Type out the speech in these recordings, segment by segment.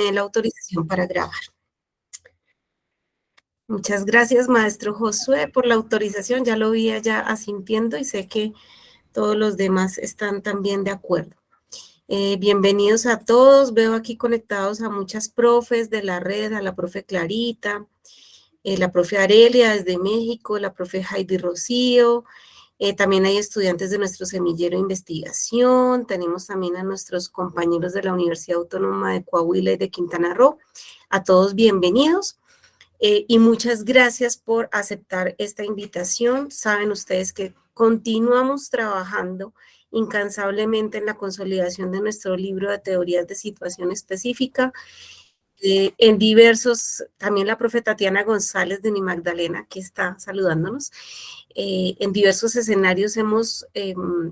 La autorización para grabar. Muchas gracias, maestro Josué, por la autorización. Ya lo vi allá asintiendo y sé que todos los demás están también de acuerdo. Bienvenidos a todos. Veo aquí conectados a muchas profes de la red, a la profe Clarita, la profe Arelia desde México, la profe Heidi Rocío. También hay estudiantes de nuestro semillero de investigación. Tenemos también a nuestros compañeros de la Universidad Autónoma de Coahuila y de Quintana Roo. A todos bienvenidos. Y muchas gracias por aceptar esta invitación. Saben ustedes que continuamos trabajando incansablemente en la consolidación de nuestro libro de teorías de situación específica. En diversos, también la profe Tatiana González de Unimagdalena, que está saludándonos. En diversos escenarios hemos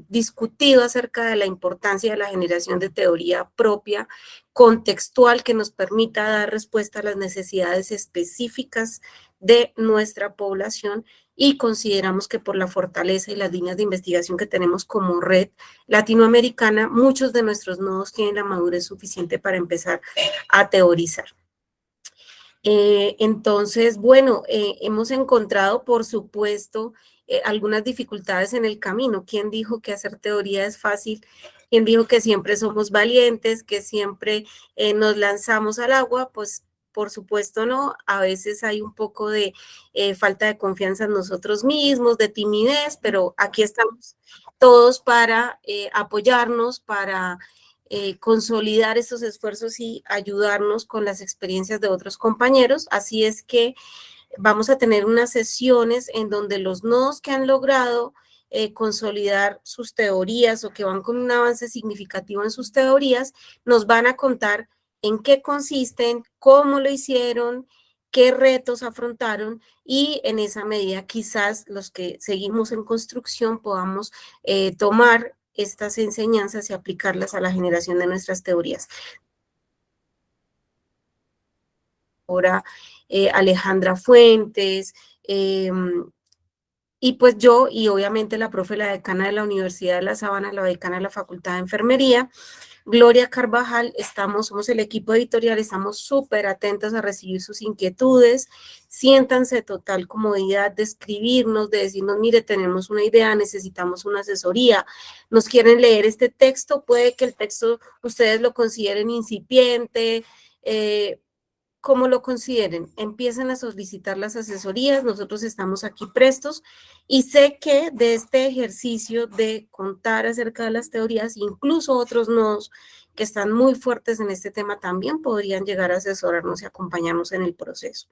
discutido acerca de la importancia de la generación de teoría propia, contextual, que nos permita dar respuesta a las necesidades específicas de nuestra población, y consideramos que por la fortaleza y las líneas de investigación que tenemos como red latinoamericana, muchos de nuestros nodos tienen la madurez suficiente para empezar a teorizar. Entonces, bueno, hemos encontrado, por supuesto, algunas dificultades en el camino. ¿Quién dijo que hacer teoría es fácil? ¿Quién dijo que siempre somos valientes, que siempre nos lanzamos al agua? Pues, por supuesto, no. A veces hay un poco de falta de confianza en nosotros mismos, de timidez, pero aquí estamos todos para apoyarnos, para consolidar estos esfuerzos y ayudarnos con las experiencias de otros compañeros. Así es que vamos a tener unas sesiones en donde los nodos que han logrado consolidar sus teorías o que van con un avance significativo en sus teorías, nos van a contar en qué consisten, cómo lo hicieron, qué retos afrontaron, y en esa medida quizás los que seguimos en construcción podamos tomar estas enseñanzas y aplicarlas a la generación de nuestras teorías. Ahora Alejandra Fuentes, y pues yo, y obviamente la profe, la decana de la Universidad de La Sabana, la decana de la Facultad de Enfermería, Gloria Carvajal, somos el equipo editorial, estamos súper atentos a recibir sus inquietudes. Siéntanse total comodidad de escribirnos, de decirnos, mire, tenemos una idea, necesitamos una asesoría, nos quieren leer este texto, puede que el texto ustedes lo consideren incipiente, como lo consideren, empiecen a solicitar las asesorías, nosotros estamos aquí prestos, y sé que de este ejercicio de contar acerca de las teorías, incluso otros nodos que están muy fuertes en este tema también podrían llegar a asesorarnos y acompañarnos en el proceso.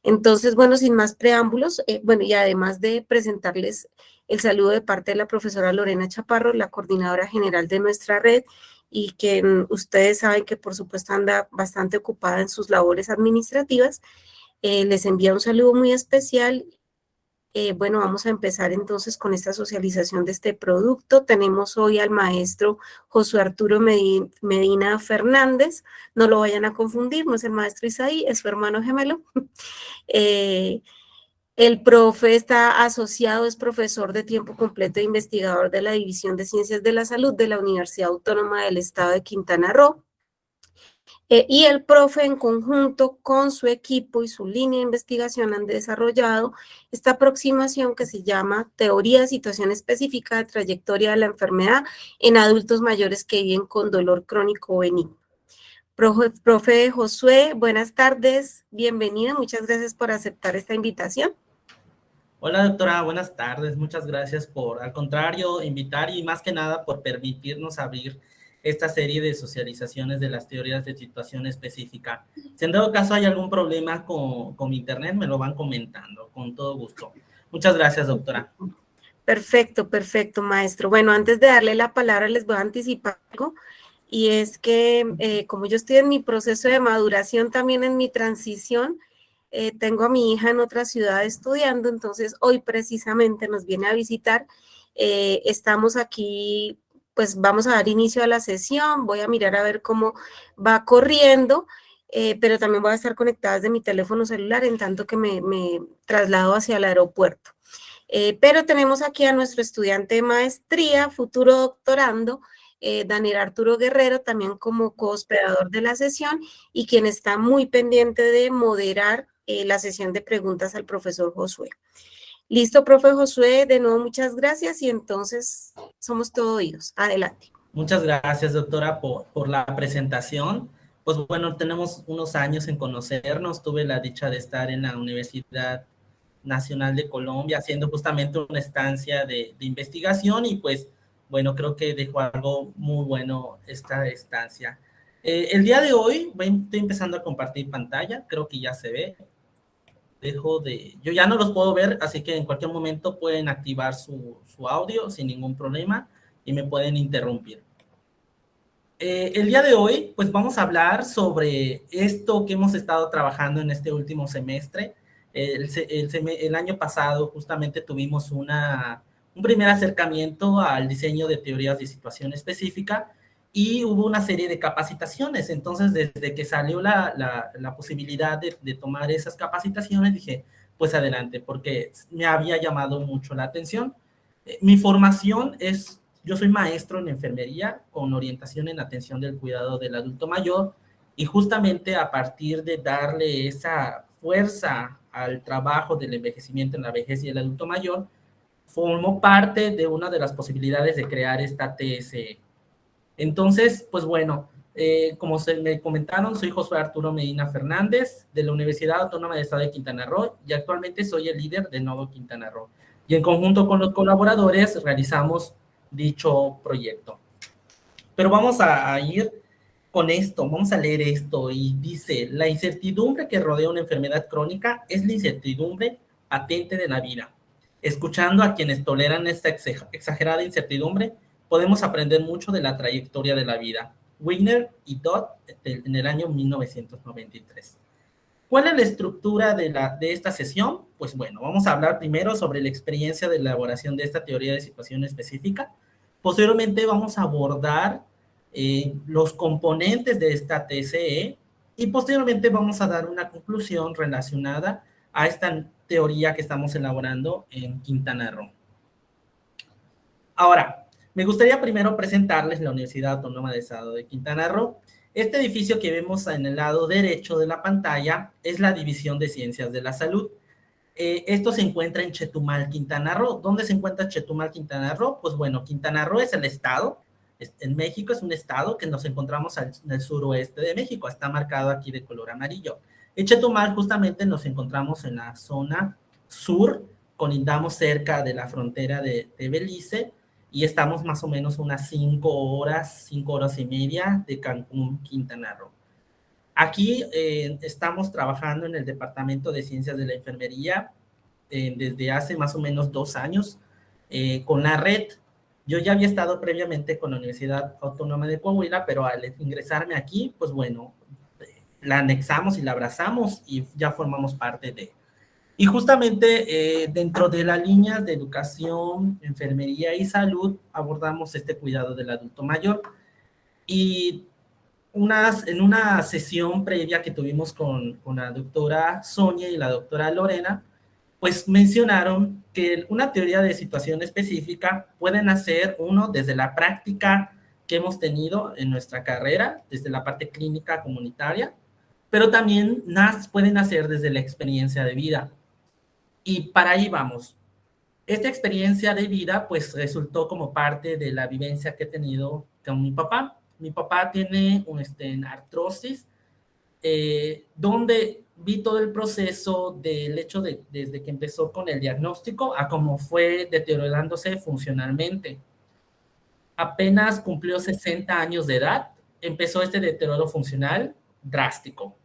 Entonces, bueno, sin más preámbulos, bueno, y además de presentarles el saludo de parte de la profesora Lorena Chaparro, la coordinadora general de nuestra red, y que ustedes saben que por supuesto anda bastante ocupada en sus labores administrativas, les envía un saludo muy especial. Bueno, vamos a empezar entonces con esta socialización de este producto. Tenemos hoy al maestro Josué Arturo Medina Fernández, no lo vayan a confundir, no es el maestro Isaí, es su hermano gemelo. El profe está asociado, es profesor de tiempo completo e investigador de la División de Ciencias de la Salud de la Universidad Autónoma del Estado de Quintana Roo. Y el profe, en conjunto con su equipo y su línea de investigación, han desarrollado esta aproximación que se llama Teoría de Situación Específica de Trayectoria de la Enfermedad en adultos mayores que viven con dolor crónico benigno. Profe Josué, buenas tardes, bienvenido, muchas gracias por aceptar esta invitación. Hola doctora, buenas tardes, muchas gracias por, al contrario, invitar y más que nada por permitirnos abrir esta serie de socializaciones de las teorías de situación específica. Si en todo caso hay algún problema con mi internet, me lo van comentando, con todo gusto. Muchas gracias, doctora. Perfecto, perfecto, maestro. Bueno, antes de darle la palabra, les voy a anticipar algo, y es que como yo estoy en mi proceso de maduración, también en mi transición, tengo a mi hija en otra ciudad estudiando, entonces hoy precisamente nos viene a visitar. Estamos aquí, pues vamos a dar inicio a la sesión, voy a mirar a ver cómo va corriendo, pero también voy a estar conectada desde mi teléfono celular en tanto que me traslado hacia el aeropuerto. Pero tenemos aquí a nuestro estudiante de maestría, futuro doctorando, Daniel Arturo Guerrero, también como co-hospedador de la sesión y quien está muy pendiente de moderar la sesión de preguntas al profesor Josué. Listo, profe Josué, de nuevo muchas gracias y entonces somos todo oídos. Adelante. Muchas gracias, doctora, por la presentación. Pues bueno, tenemos unos años en conocernos. Tuve la dicha de estar en la Universidad Nacional de Colombia haciendo justamente una estancia de investigación y pues bueno, creo que dejó algo muy bueno esta estancia. El día de hoy estoy empezando a compartir pantalla, creo que ya se ve. Yo ya no los puedo ver, así que en cualquier momento pueden activar su audio sin ningún problema y me pueden interrumpir. El día de hoy, pues vamos a hablar sobre esto que hemos estado trabajando en este último semestre. El año pasado justamente tuvimos un primer acercamiento al diseño de teorías de situación específica y hubo una serie de capacitaciones. Entonces, desde que salió la posibilidad de tomar esas capacitaciones, dije, pues adelante, porque me había llamado mucho la atención. Mi formación yo soy maestro en enfermería con orientación en atención del cuidado del adulto mayor y justamente a partir de darle esa fuerza al trabajo del envejecimiento en la vejez y el adulto mayor, formó parte de una de las posibilidades de crear esta TSE. Entonces, pues bueno, como se me comentaron, soy Josué Arturo Medina Fernández de la Universidad Autónoma del Estado de Quintana Roo y actualmente soy el líder de Nodo Quintana Roo. Y en conjunto con los colaboradores realizamos dicho proyecto. Pero vamos a ir con esto, vamos a leer esto y dice, la incertidumbre que rodea una enfermedad crónica es la incertidumbre patente de la vida. Escuchando a quienes toleran esta exagerada incertidumbre, podemos aprender mucho de la trayectoria de la vida. Wigner y Dodd en el año 1993. ¿Cuál es la estructura de esta sesión? Pues bueno, vamos a hablar primero sobre la experiencia de elaboración de esta teoría de situación específica. Posteriormente vamos a abordar los componentes de esta TCE y posteriormente vamos a dar una conclusión relacionada a esta teoría que estamos elaborando en Quintana Roo. Ahora, me gustaría primero presentarles la Universidad Autónoma del Estado de Quintana Roo. Este edificio que vemos en el lado derecho de la pantalla es la División de Ciencias de la Salud. Esto se encuentra en Chetumal, Quintana Roo. ¿Dónde se encuentra Chetumal, Quintana Roo? Pues bueno, Quintana Roo es el estado. En México es un estado que nos encontramos en el suroeste de México. Está marcado aquí de color amarillo. En Chetumal justamente nos encontramos en la zona sur, colindamos cerca de la frontera de Belice y estamos más o menos unas 5 horas y media de Cancún, Quintana Roo. Aquí estamos trabajando en el Departamento de Ciencias de la Enfermería desde hace más o menos 2 años con la red. Yo ya había estado previamente con la Universidad Autónoma de Coahuila, pero al ingresarme aquí, pues bueno, la anexamos y la abrazamos y ya formamos parte de. Y justamente dentro de las líneas de educación, enfermería y salud, abordamos este cuidado del adulto mayor. Y en una sesión previa que tuvimos con la doctora Sonia y la doctora Lorena, pues mencionaron que una teoría de situación específica puede nacer uno desde la práctica que hemos tenido en nuestra carrera, desde la parte clínica comunitaria, pero también puede nacer desde la experiencia de vida. Y para ahí vamos. Esta experiencia de vida pues resultó como parte de la vivencia que he tenido con mi papá. Mi papá tiene artrosis, donde vi todo el proceso del hecho desde que empezó con el diagnóstico a cómo fue deteriorándose funcionalmente. Apenas cumplió 60 años de edad, empezó este deterioro funcional drástico.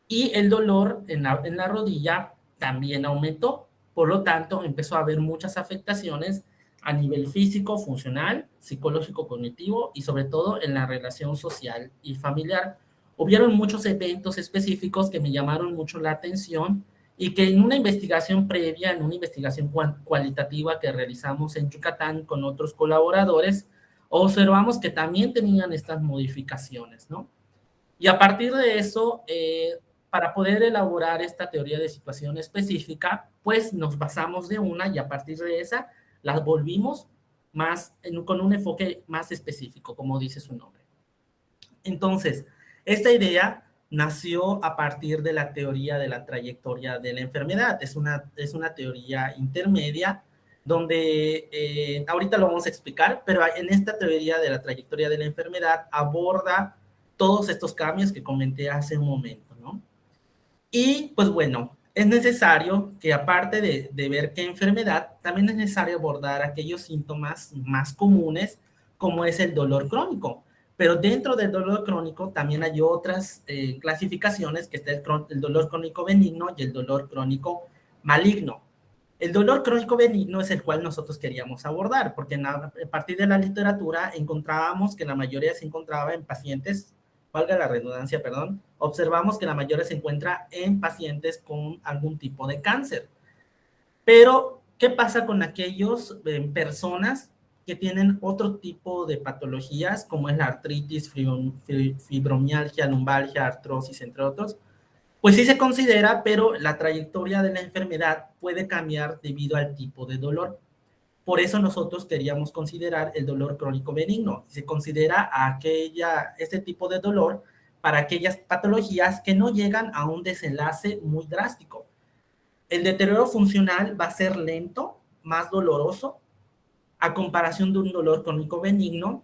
Y el dolor en la rodilla también aumentó. Por lo tanto, empezó a haber muchas afectaciones a nivel físico, funcional, psicológico, cognitivo y sobre todo en la relación social y familiar. Hubieron muchos eventos específicos que me llamaron mucho la atención y que en una investigación previa, en una investigación cualitativa que realizamos en Yucatán con otros colaboradores, observamos que también tenían estas modificaciones, ¿no? Y a partir de eso, para poder elaborar esta teoría de situación específica, pues nos basamos de una y a partir de esa las volvimos con un enfoque más específico, como dice su nombre. Entonces, esta idea nació a partir de la teoría de la trayectoria de la enfermedad. Es una teoría intermedia donde ahorita lo vamos a explicar, pero en esta teoría de la trayectoria de la enfermedad aborda todos estos cambios que comenté hace un momento, ¿no? Y pues bueno, es necesario que aparte de ver qué enfermedad, también es necesario abordar aquellos síntomas más comunes, como es el dolor crónico. Pero dentro del dolor crónico también hay otras clasificaciones, que está el dolor crónico benigno y el dolor crónico maligno. El dolor crónico benigno es el cual nosotros queríamos abordar, porque a partir de la literatura encontrábamos que la mayoría se encontraba en pacientes, valga la redundancia, perdón, observamos que la mayoría se encuentra en pacientes con algún tipo de cáncer. Pero, ¿qué pasa con aquellos personas que tienen otro tipo de patologías, como es la artritis, fibromialgia, lumbalgia, artrosis, entre otros? Pues sí se considera, pero la trayectoria de la enfermedad puede cambiar debido al tipo de dolor. Por eso nosotros queríamos considerar el dolor crónico benigno. Se considera este tipo de dolor para aquellas patologías que no llegan a un desenlace muy drástico. El deterioro funcional va a ser lento, más doloroso, a comparación de un dolor crónico benigno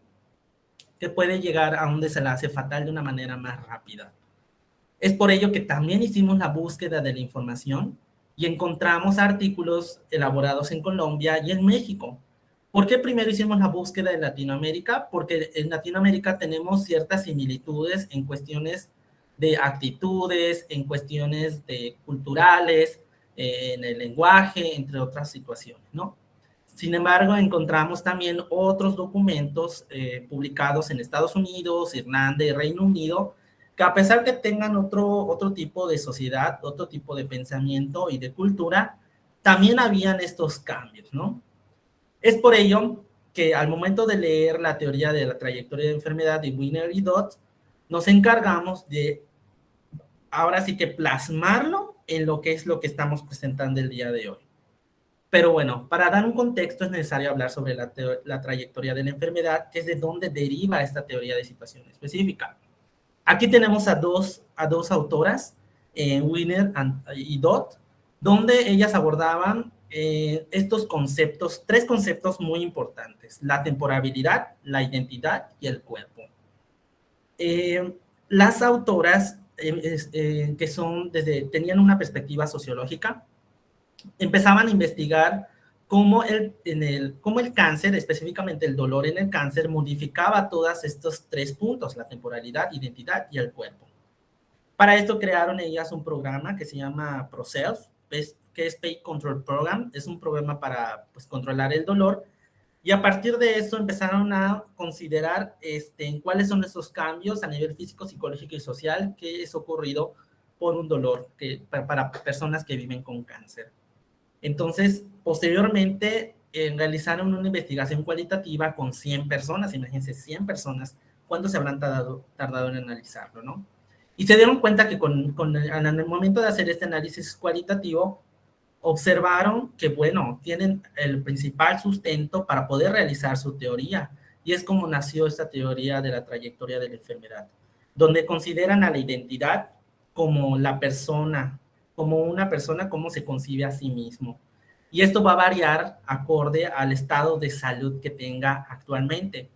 que puede llegar a un desenlace fatal de una manera más rápida. Es por ello que también hicimos la búsqueda de la información y encontramos artículos elaborados en Colombia y en México. ¿Por qué primero hicimos la búsqueda en Latinoamérica? Porque en Latinoamérica tenemos ciertas similitudes en cuestiones de actitudes, en cuestiones culturales, en el lenguaje, entre otras situaciones, ¿no? Sin embargo, encontramos también otros documentos publicados en Estados Unidos, Irlanda y Reino Unido, que a pesar que tengan otro tipo de sociedad, otro tipo de pensamiento y de cultura, también habían estos cambios, ¿no? Es por ello que al momento de leer la teoría de la trayectoria de enfermedad de Wiener y Dodds, nos encargamos de, ahora sí que plasmarlo en lo que es lo que estamos presentando el día de hoy. Pero bueno, para dar un contexto es necesario hablar sobre la trayectoria de la enfermedad, que es de dónde deriva esta teoría de situación específica. Aquí tenemos a dos autoras, Wiener y Dodd, donde ellas abordaban estos conceptos, tres conceptos muy importantes: la temporalidad, la identidad y el cuerpo. Las autoras, que tenían una perspectiva sociológica, empezaban a investigar cómo el cáncer, específicamente el dolor en el cáncer, modificaba todos estos tres puntos: la temporalidad, identidad y el cuerpo. Para esto crearon ellas un programa que se llama ProSelf, que es Pain Control Program. Es un programa para controlar el dolor. Y a partir de eso empezaron a considerar cuáles son esos cambios a nivel físico, psicológico y social que es ocurrido por un dolor para personas que viven con cáncer. Entonces, posteriormente, realizaron una investigación cualitativa con 100 personas, imagínense, 100 personas, ¿cuánto se habrán tardado en analizarlo, no? Y se dieron cuenta que en el momento de hacer este análisis cualitativo, observaron que, bueno, tienen el principal sustento para poder realizar su teoría, y es como nació esta teoría de la trayectoria de la enfermedad, donde consideran a la identidad como la persona, como una persona, cómo se concibe a sí mismo. Y esto va a variar acorde al estado de salud que tenga actualmente.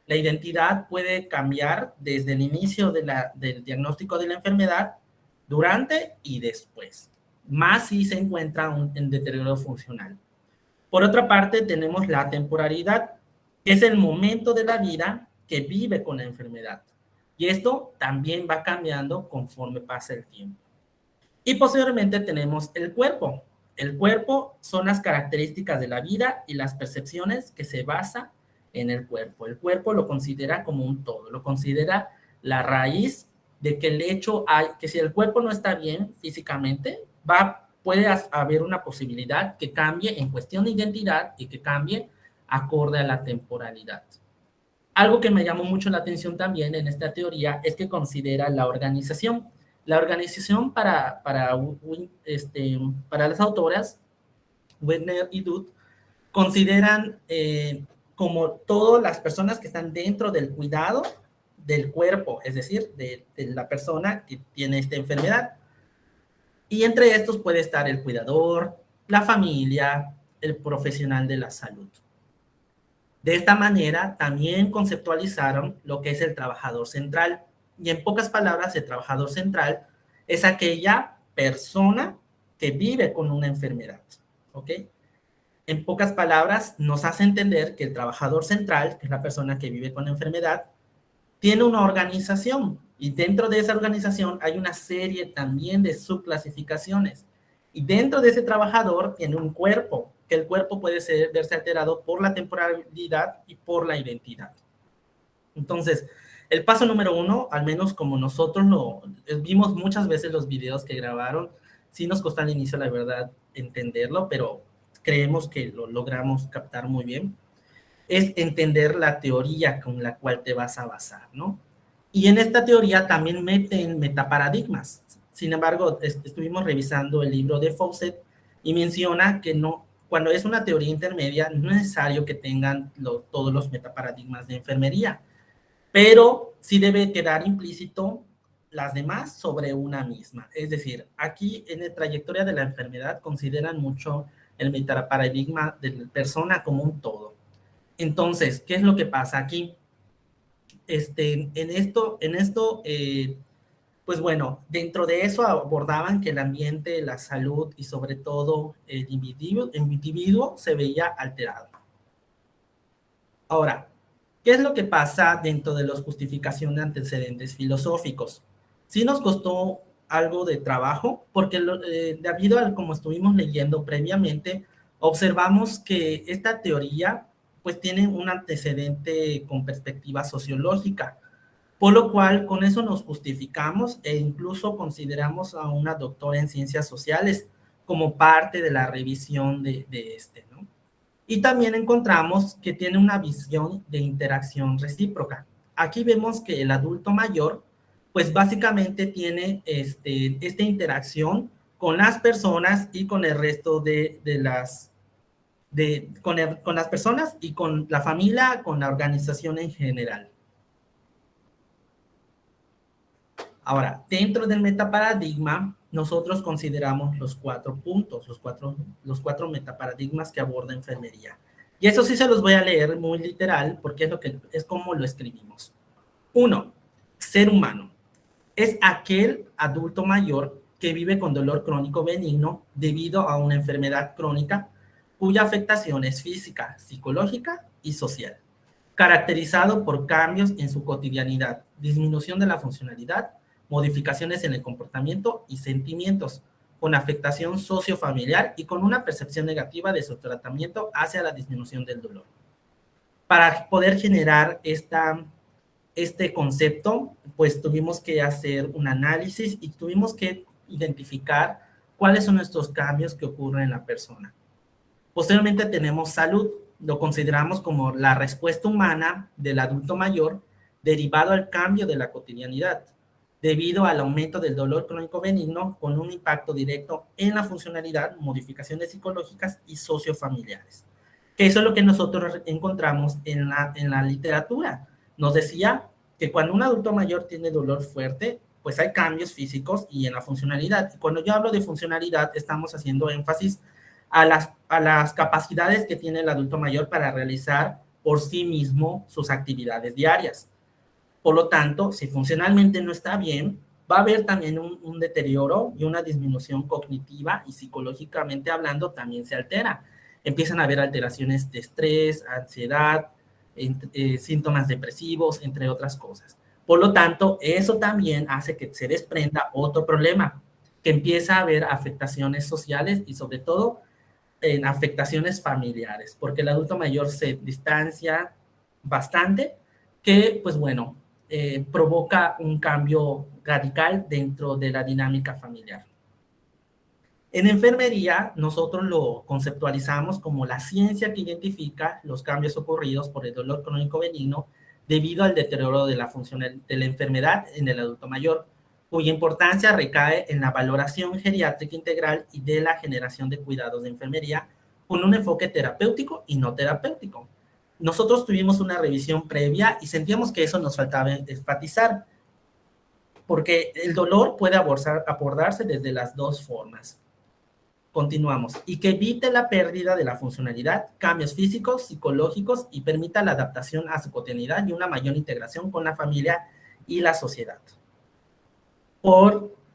La identidad puede cambiar desde el inicio del diagnóstico de la enfermedad, durante y después, más si se encuentra en deterioro funcional. Por otra parte, tenemos la temporalidad, que es el momento de la vida que vive con la enfermedad. Y esto también va cambiando conforme pasa el tiempo. Y posteriormente tenemos el cuerpo. El cuerpo son las características de la vida y las percepciones que se basan en el cuerpo. El cuerpo lo considera como un todo, lo considera la raíz de que el hecho hay, que si el cuerpo no está bien físicamente, puede haber una posibilidad que cambie en cuestión de identidad y que cambie acorde a la temporalidad. Algo que me llamó mucho la atención también en esta teoría es que considera la organización. La organización para las autoras, Wiener y Dodd, consideran como todas las personas que están dentro del cuidado del cuerpo, es decir, de la persona que tiene esta enfermedad. Y entre estos puede estar el cuidador, la familia, el profesional de la salud. De esta manera, también conceptualizaron lo que es el trabajador central. Y en pocas palabras, el trabajador central es aquella persona que vive con una enfermedad, ¿ok? En pocas palabras, nos hace entender que el trabajador central, que es la persona que vive con la enfermedad, tiene una organización y dentro de esa organización hay una serie también de subclasificaciones. Y dentro de ese trabajador tiene un cuerpo, que el cuerpo puede verse alterado por la temporalidad y por la identidad. Entonces, el paso número 1, al menos como nosotros lo vimos muchas veces los videos que grabaron, sí nos costó al inicio, la verdad, entenderlo, pero creemos que lo logramos captar muy bien, es entender la teoría con la cual te vas a basar, ¿no? Y en esta teoría también meten metaparadigmas. Sin embargo, estuvimos revisando el libro de Fawcett y menciona que no, cuando es una teoría intermedia, no es necesario que tengan todos los metaparadigmas de enfermería, pero sí debe quedar implícito las demás sobre una misma. Es decir, aquí en la trayectoria de la enfermedad consideran mucho el metaparadigma de la persona como un todo. Entonces, ¿qué es lo que pasa aquí? En esto pues bueno, dentro de eso abordaban que el ambiente, la salud y sobre todo el individuo se veía alterado. Ahora, ¿qué es lo que pasa dentro de las justificaciones de antecedentes filosóficos? Sí nos costó algo de trabajo porque debido a como estuvimos leyendo previamente, observamos que esta teoría pues tiene un antecedente con perspectiva sociológica, por lo cual con eso nos justificamos e incluso consideramos a una doctora en ciencias sociales como parte de la revisión de ¿no? Y también encontramos que tiene una visión de interacción recíproca. Aquí vemos que el adulto mayor, pues básicamente tiene esta interacción con las personas y con el resto con las personas y con la familia, con la organización en general. Ahora, dentro del metaparadigma, nosotros consideramos los 4 puntos, los cuatro metaparadigmas que aborda enfermería. Y eso sí se los voy a leer muy literal, porque es como lo escribimos. 1. Ser humano. Es aquel adulto mayor que vive con dolor crónico benigno debido a una enfermedad crónica cuya afectación es física, psicológica y social, caracterizado por cambios en su cotidianidad, disminución de la funcionalidad, modificaciones en el comportamiento y sentimientos, con afectación sociofamiliar y con una percepción negativa de su tratamiento hacia la disminución del dolor. Para poder generar este concepto, pues tuvimos que hacer un análisis y tuvimos que identificar cuáles son estos cambios que ocurren en la persona. Posteriormente tenemos salud, lo consideramos como la respuesta humana del adulto mayor derivado al cambio de la cotidianidad, debido al aumento del dolor crónico benigno con un impacto directo en la funcionalidad, modificaciones psicológicas y sociofamiliares. Que eso es lo que nosotros encontramos en la literatura. Nos decía que cuando un adulto mayor tiene dolor fuerte, pues hay cambios físicos y en la funcionalidad. Y cuando yo hablo de funcionalidad, estamos haciendo énfasis a las capacidades que tiene el adulto mayor para realizar por sí mismo sus actividades diarias. Por lo tanto, si funcionalmente no está bien, va a haber también un deterioro y una disminución cognitiva y psicológicamente hablando también se altera. Empiezan a haber alteraciones de estrés, ansiedad, síntomas depresivos, entre otras cosas. Por lo tanto, eso también hace que se desprenda otro problema, que empieza a haber afectaciones sociales y sobre todo en afectaciones familiares, porque el adulto mayor se distancia bastante, que pues bueno, provoca un cambio radical dentro de la dinámica familiar. En enfermería, nosotros lo conceptualizamos como la ciencia que identifica los cambios ocurridos por el dolor crónico benigno debido al deterioro de la función de la enfermedad en el adulto mayor, cuya importancia recae en la valoración geriátrica integral y de la generación de cuidados de enfermería con un enfoque terapéutico y no terapéutico. nosotros tuvimos una revisión previa y sentíamos que eso nos faltaba enfatizar, porque el dolor puede abordarse desde las dos formas. Continuamos. Y que evite la pérdida de la funcionalidad, cambios físicos, psicológicos y permita la adaptación a su cotidianidad y una mayor integración con la familia y la sociedad.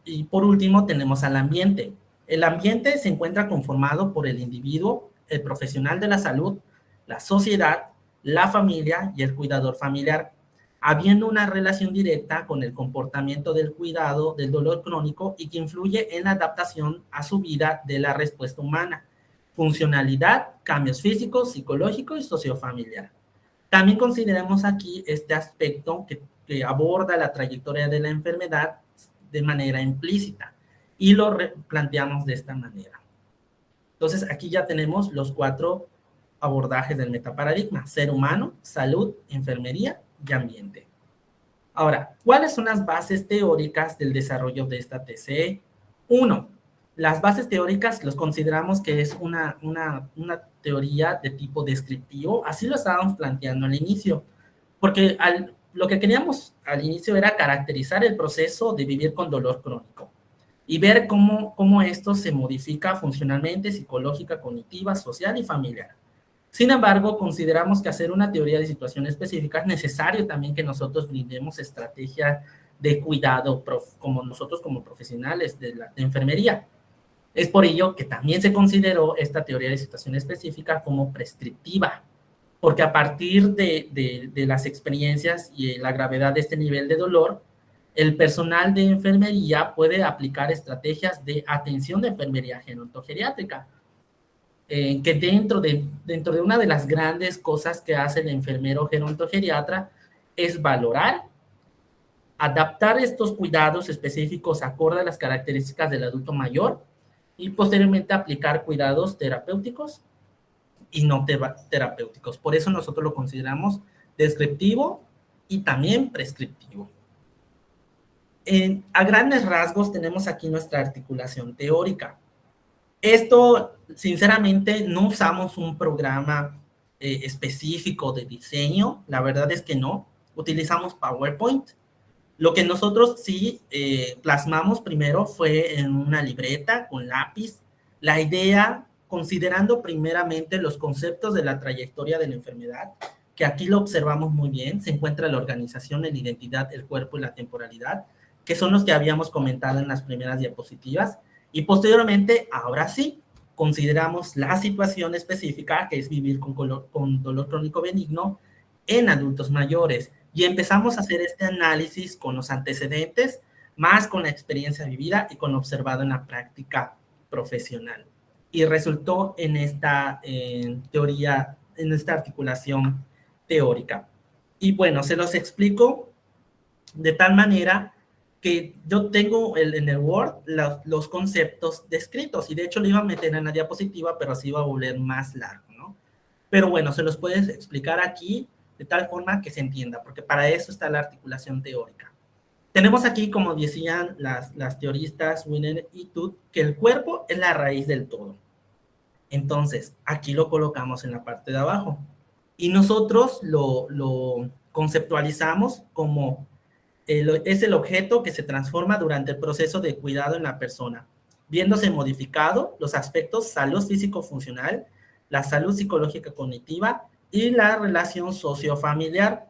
Y por último tenemos al ambiente. El ambiente se encuentra conformado por el individuo, el profesional de la salud, la sociedad, la familia y el cuidador familiar, habiendo una relación directa con el comportamiento del cuidado del dolor crónico y que influye en la adaptación a su vida de la respuesta humana, funcionalidad, cambios físicos, psicológicos y sociofamiliar. También consideremos aquí este aspecto que aborda la trayectoria de la enfermedad de manera implícita y lo planteamos de esta manera. Entonces, aquí ya tenemos los 4 abordajes del metaparadigma: ser humano, salud, enfermería y ambiente. Ahora, ¿cuáles son las bases teóricas del desarrollo de esta TCE? 1. Las bases teóricas los consideramos que es una teoría de tipo descriptivo, así lo estábamos planteando al inicio, porque lo que queríamos al inicio era caracterizar el proceso de vivir con dolor crónico y ver cómo esto se modifica funcionalmente, psicológica, cognitiva, social y familiar. Sin embargo, consideramos que hacer una teoría de situación específica es necesario también que nosotros brindemos estrategia de cuidado como nosotros como profesionales de enfermería. Es por ello que también se consideró esta teoría de situación específica como prescriptiva, porque a partir de las experiencias y la gravedad de este nivel de dolor, el personal de enfermería puede aplicar estrategias de atención de enfermería gerontogeriátrica, que dentro de una de las grandes cosas que hace el enfermero gerontogeriatra es valorar, adaptar estos cuidados específicos acorde a las características del adulto mayor y posteriormente aplicar cuidados terapéuticos y no terapéuticos. Por eso nosotros lo consideramos descriptivo y también prescriptivo. A grandes rasgos tenemos aquí nuestra articulación teórica. Esto, sinceramente, no usamos un programa específico de diseño, la verdad es que no. Utilizamos PowerPoint. Lo que nosotros sí plasmamos primero fue en una libreta con lápiz. La idea, considerando primeramente los conceptos de la trayectoria de la enfermedad, que aquí lo observamos muy bien, se encuentra la organización, la identidad, el cuerpo y la temporalidad, que son los que habíamos comentado en las primeras diapositivas, y posteriormente, ahora sí, consideramos la situación específica, que es vivir con dolor crónico benigno en adultos mayores, y empezamos a hacer este análisis con los antecedentes, más con la experiencia vivida y con lo observado en la práctica profesional. Y resultó en esta teoría, en esta articulación teórica. Y bueno, se los explico de tal manera que yo tengo en el Word los conceptos descritos, y de hecho lo iba a meter en la diapositiva, pero así iba a volver más largo, ¿no? Pero bueno, se los puedes explicar aquí de tal forma que se entienda, porque para eso está la articulación teórica. Tenemos aquí, como decían las teoristas Wiener y Tutt, que el cuerpo es la raíz del todo. Entonces, aquí lo colocamos en la parte de abajo. Y nosotros lo conceptualizamos como es el objeto que se transforma durante el proceso de cuidado en la persona, viéndose modificado los aspectos salud físico-funcional, la salud psicológica cognitiva y la relación sociofamiliar,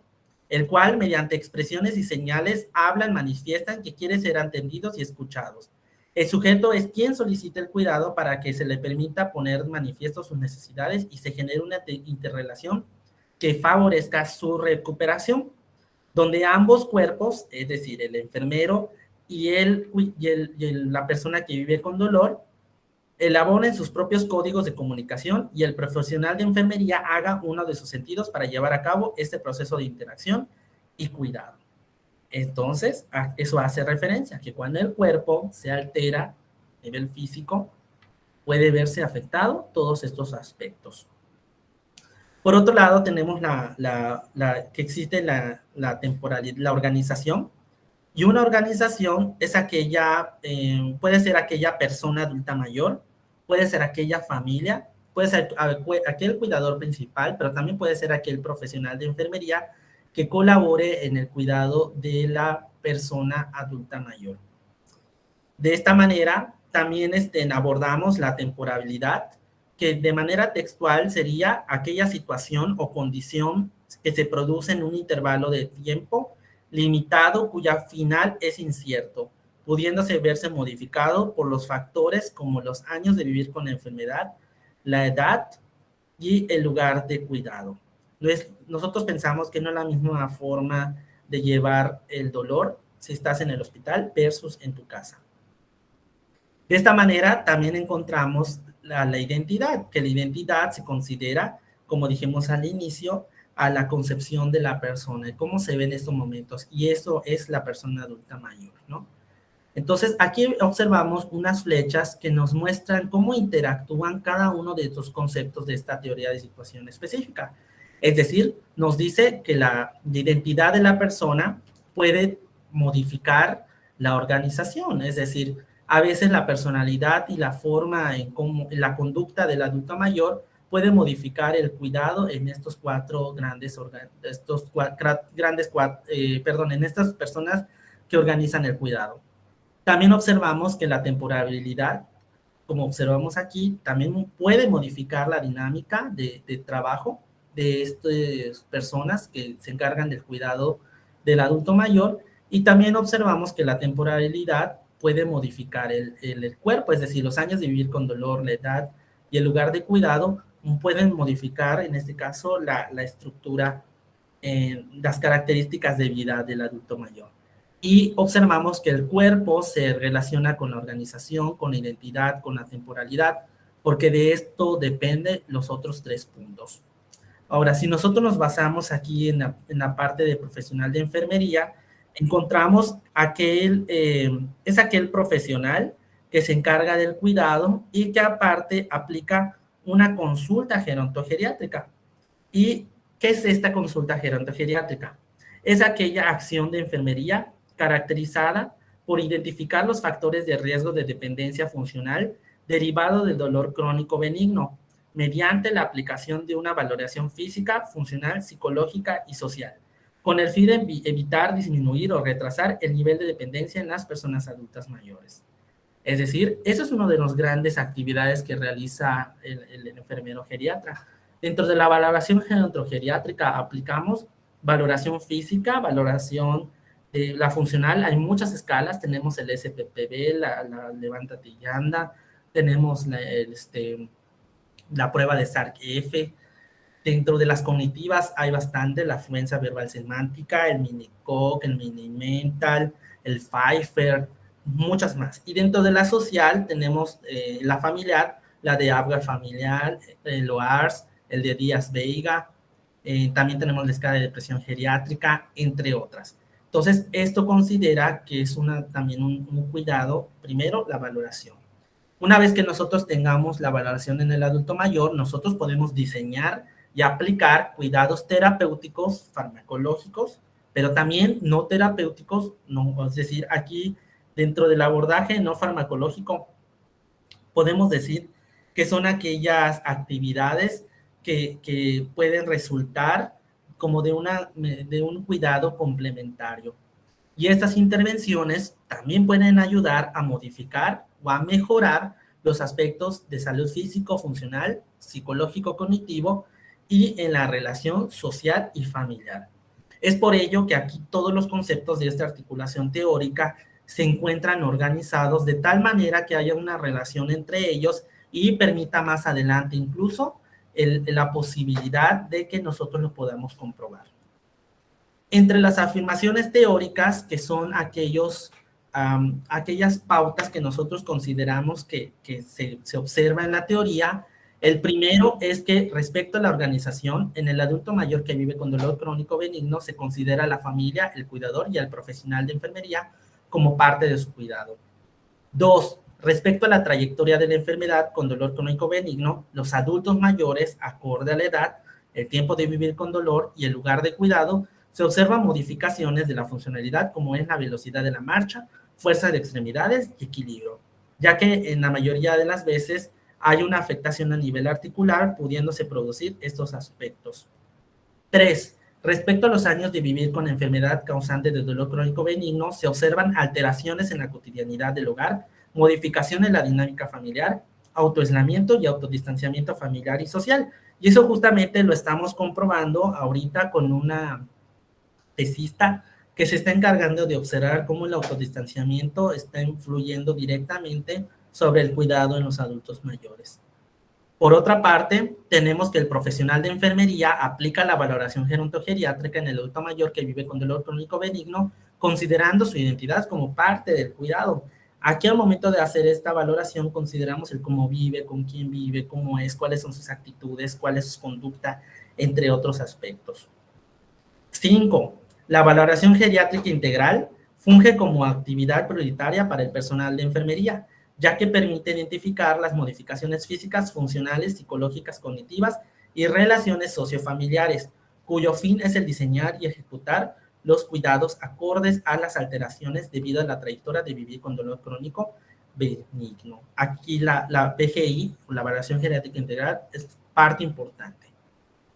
el cual mediante expresiones y señales hablan, manifiestan que quieren ser entendidos y escuchados. El sujeto es quien solicita el cuidado para que se le permita poner manifiesto sus necesidades y se genere una interrelación que favorezca su recuperación, donde ambos cuerpos, es decir, el enfermero y la persona que vive con dolor, elaboren sus propios códigos de comunicación y el profesional de enfermería haga uno de sus sentidos para llevar a cabo este proceso de interacción y cuidado. Entonces, eso hace referencia a que cuando el cuerpo se altera a nivel físico, puede verse afectado todos estos aspectos. Por otro lado, tenemos que existe la temporalidad, la organización, y una organización es aquella, puede ser aquella persona adulta mayor, puede ser aquella familia, puede ser aquel cuidador principal, pero también puede ser aquel profesional de enfermería que colabore en el cuidado de la persona adulta mayor. De esta manera, también abordamos la temporalidad, que de manera textual sería aquella situación o condición que se produce en un intervalo de tiempo limitado cuya final es incierto, pudiéndose verse modificado por los factores como los años de vivir con la enfermedad, la edad y el lugar de cuidado. Nosotros pensamos que no es la misma forma de llevar el dolor si estás en el hospital versus en tu casa. De esta manera también encontramos la identidad, que la identidad se considera, como dijimos al inicio, a la concepción de la persona, cómo se ve en estos momentos, y eso es la persona adulta mayor, ¿no? Entonces, aquí observamos unas flechas que nos muestran cómo interactúan cada uno de estos conceptos de esta teoría de situación específica. Es decir, nos dice que la identidad de la persona puede modificar la organización, es decir, a veces la personalidad y la forma en cómo la conducta del adulto mayor puede modificar el cuidado en estos en estas personas que organizan el cuidado. También observamos que la temporalidad, como observamos aquí, también puede modificar la dinámica de trabajo de estas personas que se encargan del cuidado del adulto mayor, y también observamos que la temporalidad puede modificar el cuerpo, es decir, los años de vivir con dolor, la edad y el lugar de cuidado pueden modificar, en este caso, la estructura, las características de vida del adulto mayor. Y observamos que el cuerpo se relaciona con la organización, con la identidad, con la temporalidad, porque de esto dependen los otros 3 puntos. Ahora, si nosotros nos basamos aquí en la parte de profesional de enfermería, encontramos es aquel profesional que se encarga del cuidado y que aparte aplica una consulta gerontogeriátrica. ¿Y qué es esta consulta gerontogeriátrica? Es aquella acción de enfermería caracterizada por identificar los factores de riesgo de dependencia funcional derivado del dolor crónico benigno, mediante la aplicación de una valoración física, funcional, psicológica y social, con el fin de evitar, disminuir o retrasar el nivel de dependencia en las personas adultas mayores. Es decir, eso es una de las grandes actividades que realiza el enfermero geriatra. Dentro de la valoración gerontogeriátrica aplicamos valoración física, valoración de la funcional. Hay muchas escalas, tenemos el SPPB, la levántate y anda, tenemos la prueba de SARC-F. Dentro de las cognitivas hay bastante, la fluencia verbal semántica, el Mini-COG, el Mini-Mental, el Pfeiffer, muchas más. Y dentro de la social tenemos la familiar, la de Apgar familiar, el OARS, el de Díaz-Veiga, también tenemos la escala de depresión geriátrica, entre otras. Entonces, esto considera que es también un cuidado, primero, la valoración. Una vez que nosotros tengamos la valoración en el adulto mayor, nosotros podemos diseñar y aplicar cuidados terapéuticos, farmacológicos, pero también no terapéuticos, no, es decir, aquí dentro del abordaje no farmacológico, podemos decir que son aquellas actividades que pueden resultar como de un cuidado complementario. Y estas intervenciones también pueden ayudar a modificar o a mejorar los aspectos de salud físico, funcional, psicológico, cognitivo y en la relación social y familiar. Es por ello que aquí todos los conceptos de esta articulación teórica se encuentran organizados de tal manera que haya una relación entre ellos y permita más adelante incluso la posibilidad de que nosotros lo podamos comprobar. Entre las afirmaciones teóricas, que son aquellas pautas que nosotros consideramos que se observa en la teoría, el primero es que respecto a la organización, en el adulto mayor que vive con dolor crónico benigno, se considera a la familia, el cuidador y al profesional de enfermería como parte de su cuidado. 2. Respecto a la trayectoria de la enfermedad con dolor crónico benigno, los adultos mayores, acorde a la edad, el tiempo de vivir con dolor y el lugar de cuidado, se observan modificaciones de la funcionalidad como es la velocidad de la marcha, fuerza de extremidades y equilibrio, ya que en la mayoría de las veces hay una afectación a nivel articular, pudiéndose producir estos aspectos. 3. Respecto a los años de vivir con enfermedad causante de dolor crónico benigno, se observan alteraciones en la cotidianidad del hogar, modificación en la dinámica familiar, autoaislamiento y autodistanciamiento familiar y social. Y eso justamente lo estamos comprobando ahorita con una tesista que se está encargando de observar cómo el autodistanciamiento está influyendo directamente sobre el cuidado en los adultos mayores. Por otra parte, tenemos que el profesional de enfermería aplica la valoración gerontogeriátrica en el adulto mayor que vive con dolor crónico benigno, considerando su identidad como parte del cuidado. Aquí al momento de hacer esta valoración consideramos el cómo vive, con quién vive, cómo es, cuáles son sus actitudes, cuál es su conducta, entre otros aspectos. 5. La valoración geriátrica integral funge como actividad prioritaria para el personal de enfermería, ya que permite identificar las modificaciones físicas, funcionales, psicológicas, cognitivas y relaciones sociofamiliares, cuyo fin es el diseñar y ejecutar los cuidados acordes a las alteraciones debido a la trayectoria de vivir con dolor crónico benigno. Aquí la PGI, la valoración geriátrica integral, es parte importante.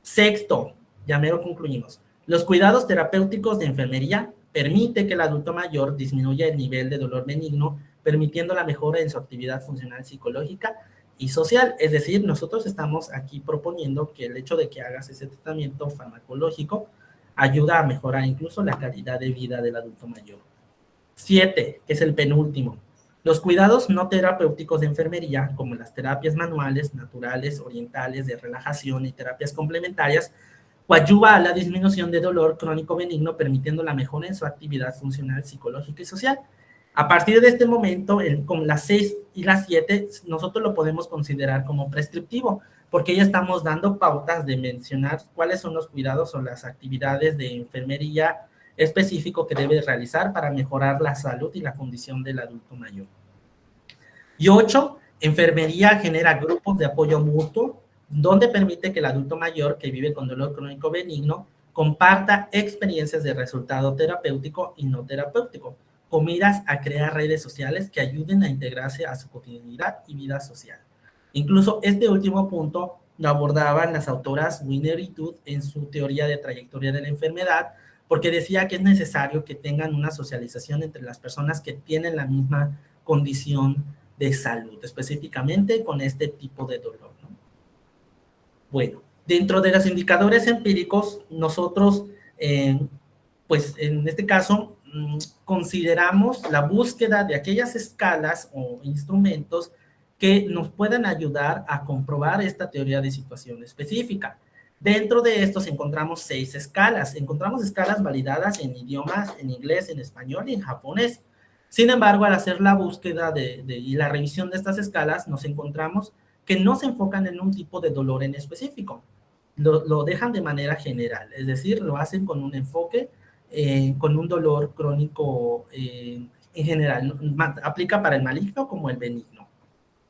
6. Ya mero concluimos. Los cuidados terapéuticos de enfermería permite que el adulto mayor disminuya el nivel de dolor benigno, permitiendo la mejora en su actividad funcional psicológica y social. Es decir, nosotros estamos aquí proponiendo que el hecho de que hagas ese tratamiento farmacológico ayuda a mejorar incluso la calidad de vida del adulto mayor. 7, que es el penúltimo. Los cuidados no terapéuticos de enfermería, como las terapias manuales, naturales, orientales, de relajación y terapias complementarias, coadyuva a la disminución de dolor crónico benigno, permitiendo la mejora en su actividad funcional, psicológica y social. A partir de este momento, con las 6 y las 7, nosotros lo podemos considerar como prescriptivo, porque ya estamos dando pautas de mencionar cuáles son los cuidados o las actividades de enfermería específico que debe realizar para mejorar la salud y la condición del adulto mayor. Y 8, enfermería genera grupos de apoyo mutuo, donde permite que el adulto mayor que vive con dolor crónico benigno comparta experiencias de resultado terapéutico y no terapéutico, con miras a crear redes sociales que ayuden a integrarse a su cotidianidad y vida social. Incluso este último punto lo abordaban las autoras Wiener y Tutt en su teoría de trayectoria de la enfermedad, porque decía que es necesario que tengan una socialización entre las personas que tienen la misma condición de salud, específicamente con este tipo de dolor, ¿no? Bueno, dentro de los indicadores empíricos, nosotros, pues en este caso, consideramos la búsqueda de aquellas escalas o instrumentos que nos puedan ayudar a comprobar esta teoría de situación específica. Dentro de estos encontramos 6 escalas. Encontramos escalas validadas en idiomas, en inglés, en español y en japonés. Sin embargo, al hacer la búsqueda y la revisión de estas escalas, nos encontramos que no se enfocan en un tipo de dolor en específico. Lo dejan de manera general, es decir, lo hacen con un enfoque, con un dolor crónico en general. Aplica para el maligno como el benigno.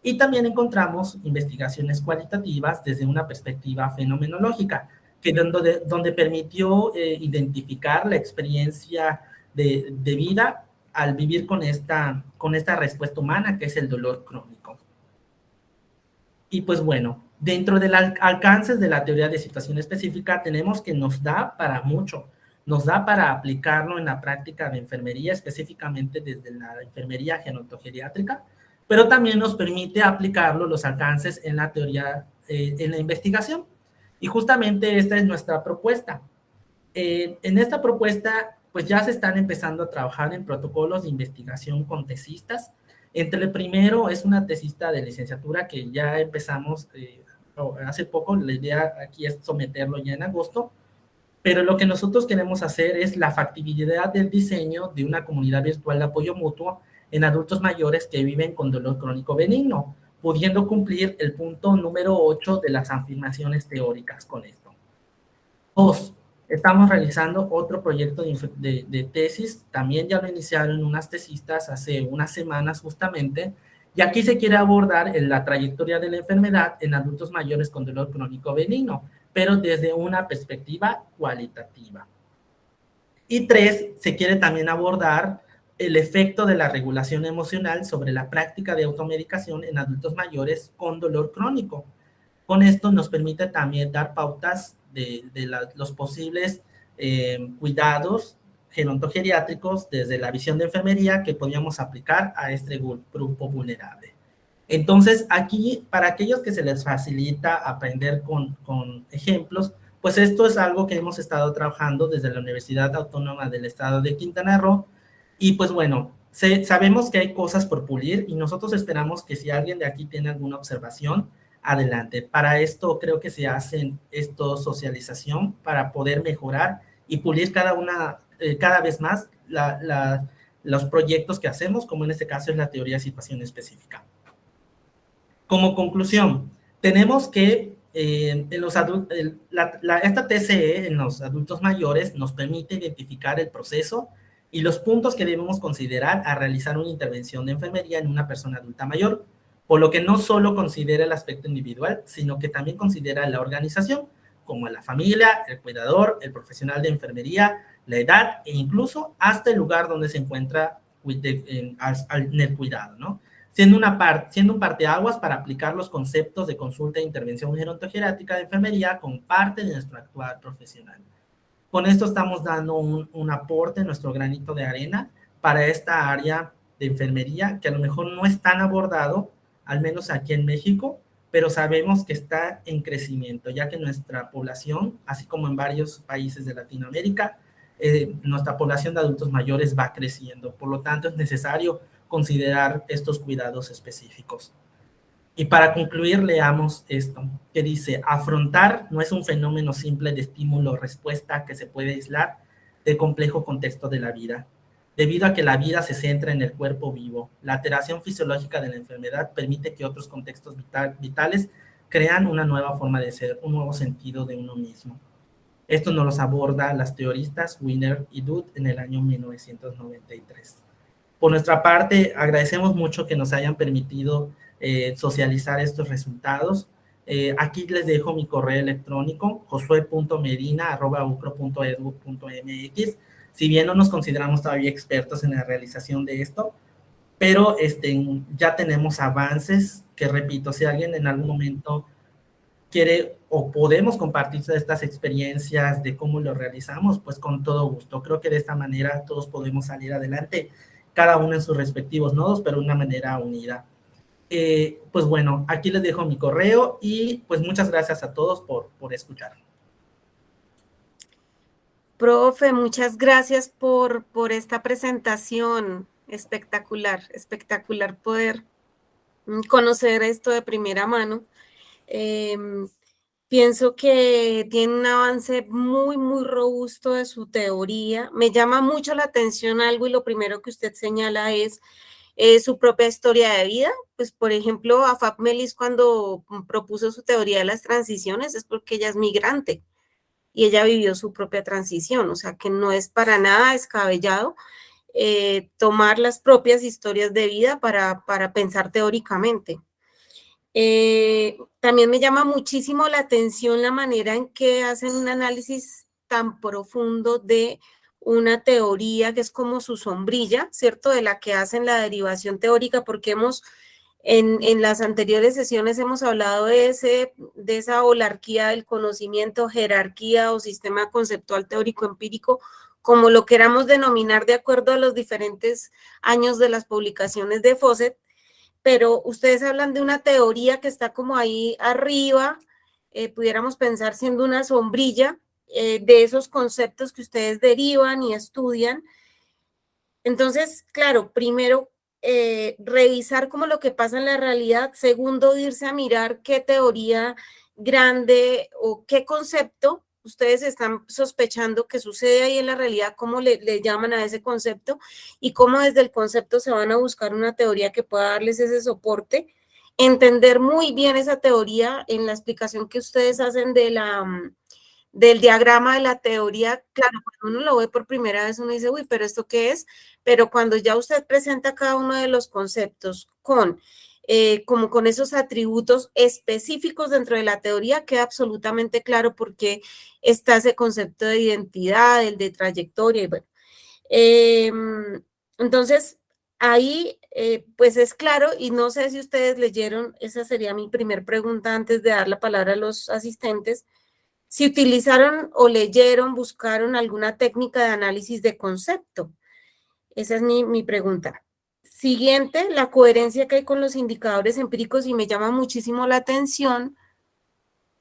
Y también encontramos investigaciones cualitativas desde una perspectiva fenomenológica, donde permitió identificar la experiencia de vida al vivir con esta respuesta humana, que es el dolor crónico. Y pues bueno, dentro del alcance de la teoría de situación específica, tenemos que nos da para mucho. Nos da para aplicarlo en la práctica de enfermería, específicamente desde la enfermería gerontogeriátrica, pero también nos permite aplicarlo, los alcances en la teoría, en la investigación. Y justamente esta es nuestra propuesta. En esta propuesta, pues ya se están empezando a trabajar en protocolos de investigación con tesistas. Entre el primero es una tesista de licenciatura que ya empezamos hace poco, la idea aquí es someterlo ya en agosto, pero lo que nosotros queremos hacer es la factibilidad del diseño de una comunidad virtual de apoyo mutuo en adultos mayores que viven con dolor crónico benigno, pudiendo cumplir el punto número 8 de las afirmaciones teóricas con esto. 2. Estamos realizando otro proyecto de tesis, también ya lo iniciaron unas tesistas hace unas semanas justamente, y aquí se quiere abordar la trayectoria de la enfermedad en adultos mayores con dolor crónico benigno, pero desde una perspectiva cualitativa. Y 3, se quiere también abordar el efecto de la regulación emocional sobre la práctica de automedicación en adultos mayores con dolor crónico. Con esto nos permite también dar pautas de los posibles cuidados gerontogeriátricos desde la visión de enfermería que podíamos aplicar a este grupo vulnerable. Entonces, aquí, para aquellos que se les facilita aprender con ejemplos, pues esto es algo que hemos estado trabajando desde la Universidad Autónoma del Estado de Quintana Roo. Y pues bueno, sabemos que hay cosas por pulir y nosotros esperamos que si alguien de aquí tiene alguna observación, adelante. Para esto creo que se hacen esto socialización para poder mejorar y pulir cada vez más los proyectos que hacemos, como en este caso es la teoría de situación específica. Como conclusión, tenemos que en los esta TCE en los adultos mayores nos permite identificar el proceso y los puntos que debemos considerar a realizar una intervención de enfermería en una persona adulta mayor, por lo que no solo considera el aspecto individual, sino que también considera la organización, como la familia, el cuidador, el profesional de enfermería, la edad e incluso hasta el lugar donde se encuentra en el cuidado, ¿no? Siendo un parteaguas para aplicar los conceptos de consulta e intervención gerontogeriátrica de enfermería como parte de nuestro actuar profesional. Con esto estamos dando un aporte, nuestro granito de arena, para esta área de enfermería que a lo mejor no es tan abordado, al menos aquí en México, pero sabemos que está en crecimiento, ya que nuestra población, así como en varios países de Latinoamérica, nuestra población de adultos mayores va creciendo. Por lo tanto, es necesario considerar estos cuidados específicos. Y para concluir, leamos esto, que dice: afrontar no es un fenómeno simple de estímulo-respuesta que se puede aislar del complejo contexto de la vida. Debido a que la vida se centra en el cuerpo vivo, la alteración fisiológica de la enfermedad permite que otros contextos vitales crean una nueva forma de ser, un nuevo sentido de uno mismo. Esto nos los aborda las teoristas Wiener y Dutt en el año 1993. Por nuestra parte, agradecemos mucho que nos hayan permitido socializar estos resultados. Aquí les dejo mi correo electrónico, josue.medina@ucro.edu.mx. Si bien no nos consideramos todavía expertos en la realización de esto, pero ya tenemos avances que, repito, si alguien en algún momento quiere o podemos compartir estas experiencias de cómo lo realizamos, pues con todo gusto. Creo que de esta manera todos podemos salir adelante, cada uno en sus respectivos nodos, pero de una manera unida. Pues bueno, aquí les dejo mi correo y pues muchas gracias a todos por escuchar. Profe, muchas gracias por esta presentación. Espectacular, espectacular poder conocer esto de primera mano. Pienso que tiene un avance muy, muy robusto de su teoría. Me llama mucho la atención algo y lo primero que usted señala es su propia historia de vida. Pues, por ejemplo, Afab Melis cuando propuso su teoría de las transiciones es porque ella es migrante y ella vivió su propia transición, o sea que no es para nada descabellado tomar las propias historias de vida para pensar teóricamente. También me llama muchísimo la atención la manera en que hacen un análisis tan profundo de una teoría que es como su sombrilla, ¿cierto? De la que hacen la derivación teórica, porque en las anteriores sesiones hemos hablado de esa holarquía del conocimiento, jerarquía o sistema conceptual teórico empírico, como lo queramos denominar de acuerdo a los diferentes años de las publicaciones de Fawcett. Pero ustedes hablan de una teoría que está como ahí arriba, pudiéramos pensar siendo una sombrilla de esos conceptos que ustedes derivan y estudian. Entonces, claro, primero, revisar como lo que pasa en la realidad. Segundo, irse a mirar qué teoría grande o qué concepto ustedes están sospechando que sucede ahí en la realidad, cómo le llaman a ese concepto y cómo desde el concepto se van a buscar una teoría que pueda darles ese soporte. Entender muy bien esa teoría en la explicación que ustedes hacen del diagrama de la teoría. Claro, cuando uno lo ve por primera vez uno dice, uy, pero ¿esto qué es? Pero cuando ya usted presenta cada uno de los conceptos como con esos atributos específicos dentro de la teoría, queda absolutamente claro por qué está ese concepto de identidad, el de trayectoria y bueno. Entonces, ahí pues es claro, y no sé si ustedes leyeron, esa sería mi primer pregunta antes de dar la palabra a los asistentes, si utilizaron o leyeron, buscaron alguna técnica de análisis de concepto. Esa es mi pregunta. Siguiente, la coherencia que hay con los indicadores empíricos, y me llama muchísimo la atención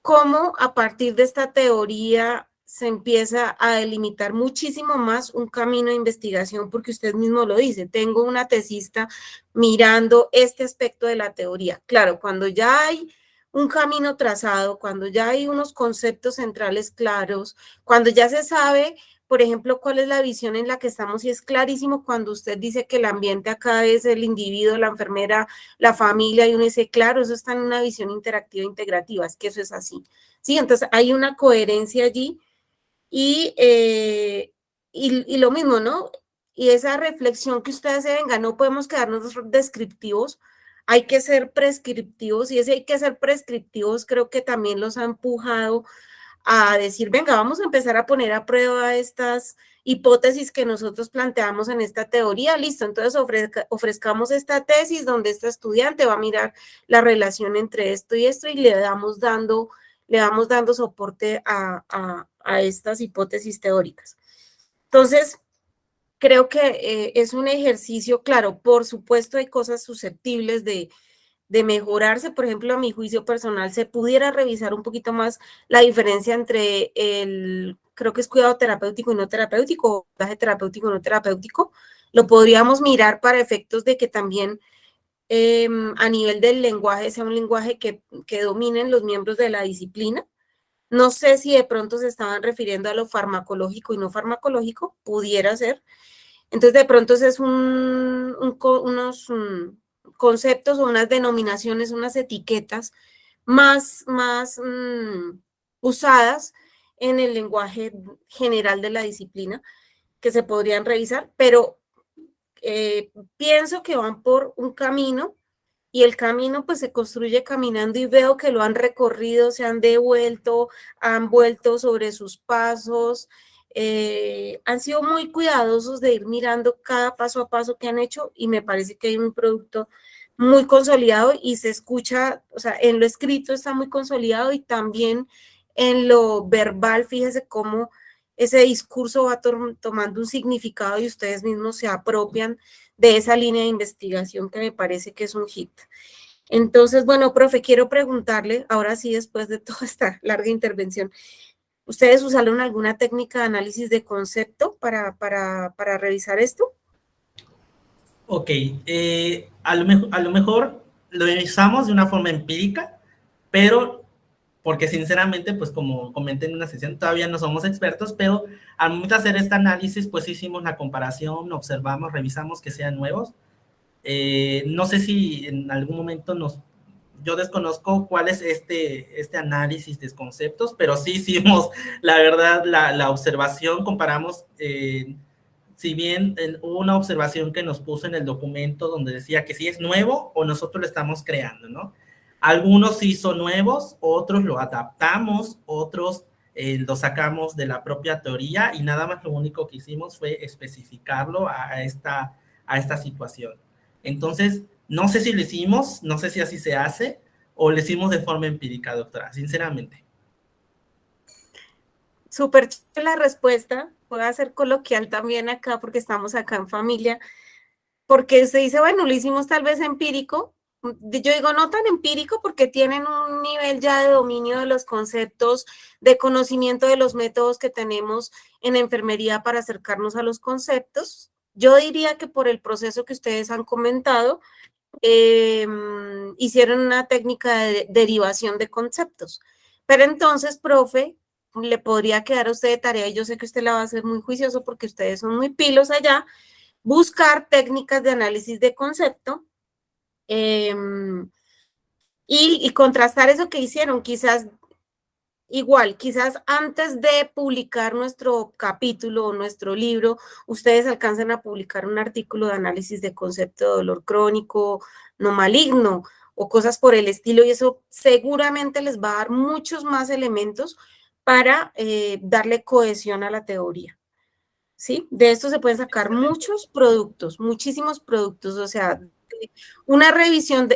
cómo a partir de esta teoría se empieza a delimitar muchísimo más un camino de investigación, porque usted mismo lo dice, tengo una tesista mirando este aspecto de la teoría. Claro, cuando ya hay un camino trazado, cuando ya hay unos conceptos centrales claros, cuando ya se sabe, por ejemplo, cuál es la visión en la que estamos, y es clarísimo cuando usted dice que el ambiente acá es el individuo, la enfermera, la familia, y uno dice, claro, eso está en una visión interactiva integrativa, es que eso es así. Sí, entonces hay una coherencia allí y, y lo mismo, ¿no? Y esa reflexión que usted hace, venga, no podemos quedarnos descriptivos, hay que ser prescriptivos, y ese hay que ser prescriptivos creo que también los ha empujado a decir, venga, vamos a empezar a poner a prueba estas hipótesis que nosotros planteamos en esta teoría, listo, entonces ofrezcamos esta tesis donde esta estudiante va a mirar la relación entre esto y le vamos dando soporte a estas hipótesis teóricas. Entonces, creo que es un ejercicio, claro, por supuesto hay cosas susceptibles de mejorarse. Por ejemplo, a mi juicio personal, se pudiera revisar un poquito más la diferencia entre creo que es cuidado terapéutico y no terapéutico, o abordaje terapéutico y no terapéutico. Lo podríamos mirar para efectos de que también a nivel del lenguaje sea un lenguaje que dominen los miembros de la disciplina. No sé si de pronto se estaban refiriendo a lo farmacológico y no farmacológico, pudiera ser. Entonces, de pronto ese es unos conceptos o unas denominaciones, unas etiquetas más usadas en el lenguaje general de la disciplina que se podrían revisar, pero pienso que van por un camino, y el camino pues se construye caminando, y veo que lo han recorrido, se han devuelto, han vuelto sobre sus pasos, han sido muy cuidadosos de ir mirando cada paso a paso que han hecho, y me parece que hay un producto muy consolidado y se escucha, o sea, en lo escrito está muy consolidado, y también en lo verbal, fíjese cómo ese discurso va tomando un significado y ustedes mismos se apropian de esa línea de investigación que me parece que es un hit. Entonces, bueno, profe, quiero preguntarle, ahora sí, después de toda esta larga intervención, ¿ustedes usaron alguna técnica de análisis de concepto para revisar esto? Ok, a lo mejor lo usamos de una forma empírica, pero porque sinceramente, pues como comenté en una sesión, todavía no somos expertos, pero al momento de hacer este análisis, pues hicimos la comparación, observamos, revisamos que sean nuevos. No sé si en algún momento yo desconozco cuál es este análisis de conceptos, pero sí hicimos, la verdad, la observación, comparamos, si bien hubo una observación que nos puso en el documento donde decía que si es nuevo o nosotros lo estamos creando, ¿no? Algunos sí son nuevos, otros lo adaptamos, otros lo sacamos de la propia teoría, y nada más lo único que hicimos fue especificarlo a esta situación. Entonces, no sé si lo hicimos, no sé si así se hace, o lo hicimos de forma empírica, doctora, sinceramente. Súper chévere la respuesta, puede ser coloquial también acá porque estamos acá en familia, porque se dice, bueno, lo hicimos tal vez empírico. Yo digo no tan empírico porque tienen un nivel ya de dominio de los conceptos, de conocimiento de los métodos que tenemos en enfermería para acercarnos a los conceptos. Yo diría que por el proceso que ustedes han comentado, hicieron una técnica de derivación de conceptos. Pero entonces, profe, le podría quedar a usted de tarea, y yo sé que usted la va a hacer muy juicioso porque ustedes son muy pilos allá, buscar técnicas de análisis de concepto eh, y contrastar eso que hicieron. Quizás igual, quizás antes de publicar nuestro capítulo o nuestro libro, ustedes alcancen a publicar un artículo de análisis de concepto de dolor crónico no maligno o cosas por el estilo, y eso seguramente les va a dar muchos más elementos para darle cohesión a la teoría. ¿sí? De esto se pueden sacar muchos productos, muchísimos productos, o sea, una revisión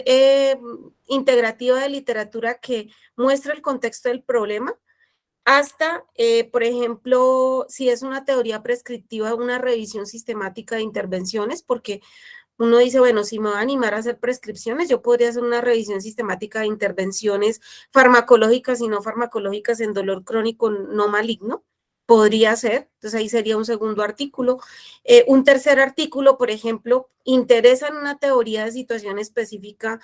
integrativa de literatura que muestra el contexto del problema, hasta, por ejemplo, si es una teoría prescriptiva, una revisión sistemática de intervenciones, porque uno dice, bueno, si me voy a animar a hacer prescripciones, yo podría hacer una revisión sistemática de intervenciones farmacológicas y no farmacológicas en dolor crónico no maligno. Podría ser, entonces ahí sería un segundo artículo. Un tercer artículo, por ejemplo, interesa en una teoría de situación específica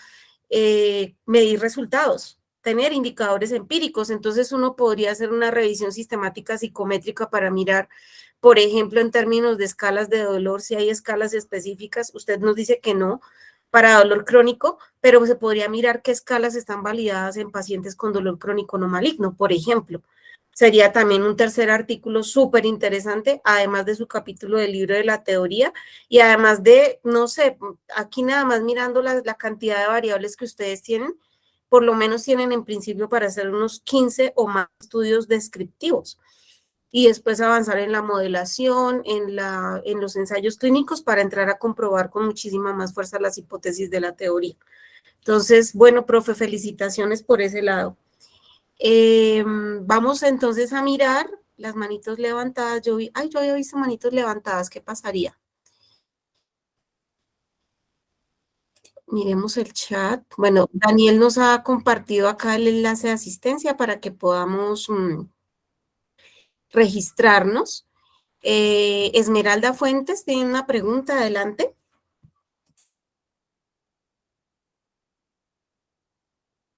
medir resultados, tener indicadores empíricos. Entonces uno podría hacer una revisión sistemática psicométrica para mirar, por ejemplo, en términos de escalas de dolor, si hay escalas específicas. Usted nos dice que no para dolor crónico, pero se podría mirar qué escalas están validadas en pacientes con dolor crónico no maligno, por ejemplo. Sería también un tercer artículo súper interesante, además de su capítulo del libro de la teoría y además de, no sé, aquí nada más mirando la cantidad de variables que ustedes tienen, por lo menos tienen en principio para hacer unos 15 o más estudios descriptivos y después avanzar en la modelación, en los ensayos clínicos para entrar a comprobar con muchísima más fuerza las hipótesis de la teoría. Entonces, bueno, profe, felicitaciones por ese lado. Vamos entonces a mirar las manitos levantadas. Yo había visto manitos levantadas, ¿qué pasaría? Miremos el chat. Bueno, Daniel nos ha compartido acá el enlace de asistencia para que podamos registrarnos. Esmeralda Fuentes tiene una pregunta, adelante.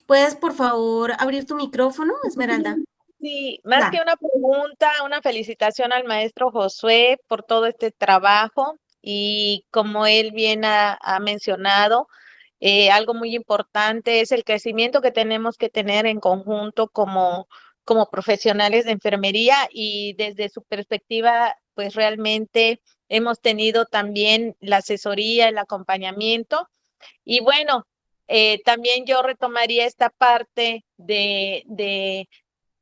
¿Puedes, por favor, abrir tu micrófono, Esmeralda? Sí, más que una pregunta, una felicitación al maestro Josué por todo este trabajo y como él bien ha mencionado, algo muy importante es el crecimiento que tenemos que tener en conjunto como profesionales de enfermería y desde su perspectiva, pues realmente hemos tenido también la asesoría, el acompañamiento y bueno, también yo retomaría esta parte de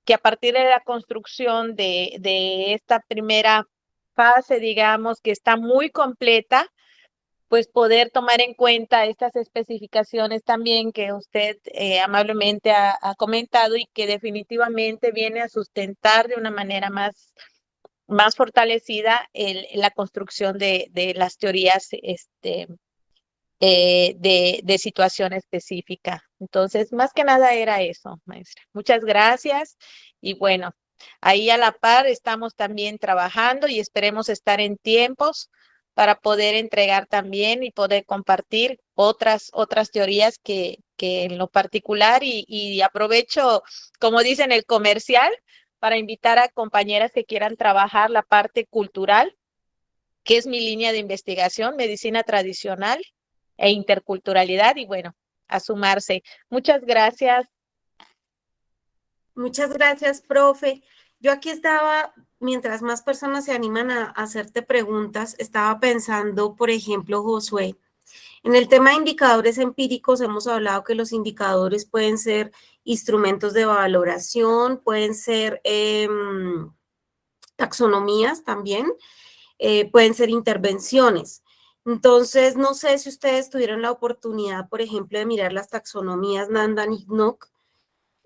que a partir de la construcción de esta primera fase, digamos, que está muy completa, pues poder tomar en cuenta estas especificaciones también que usted amablemente ha comentado y que definitivamente viene a sustentar de una manera más fortalecida la construcción de las teorías de situación específica. Entonces, más que nada era eso, maestra. Muchas gracias y bueno, ahí a la par estamos también trabajando y esperemos estar en tiempos para poder entregar también y poder compartir otras teorías que en lo particular y aprovecho, como dicen, el comercial para invitar a compañeras que quieran trabajar la parte cultural, que es mi línea de investigación, medicina tradicional e interculturalidad y bueno, a sumarse. Muchas gracias. Muchas gracias, profe. Yo aquí estaba, mientras más personas se animan a hacerte preguntas, estaba pensando, por ejemplo, Josué, en el tema de indicadores empíricos hemos hablado que los indicadores pueden ser instrumentos de valoración, pueden ser taxonomías también, pueden ser intervenciones. Entonces, no sé si ustedes tuvieron la oportunidad, por ejemplo, de mirar las taxonomías Nandan y Knock.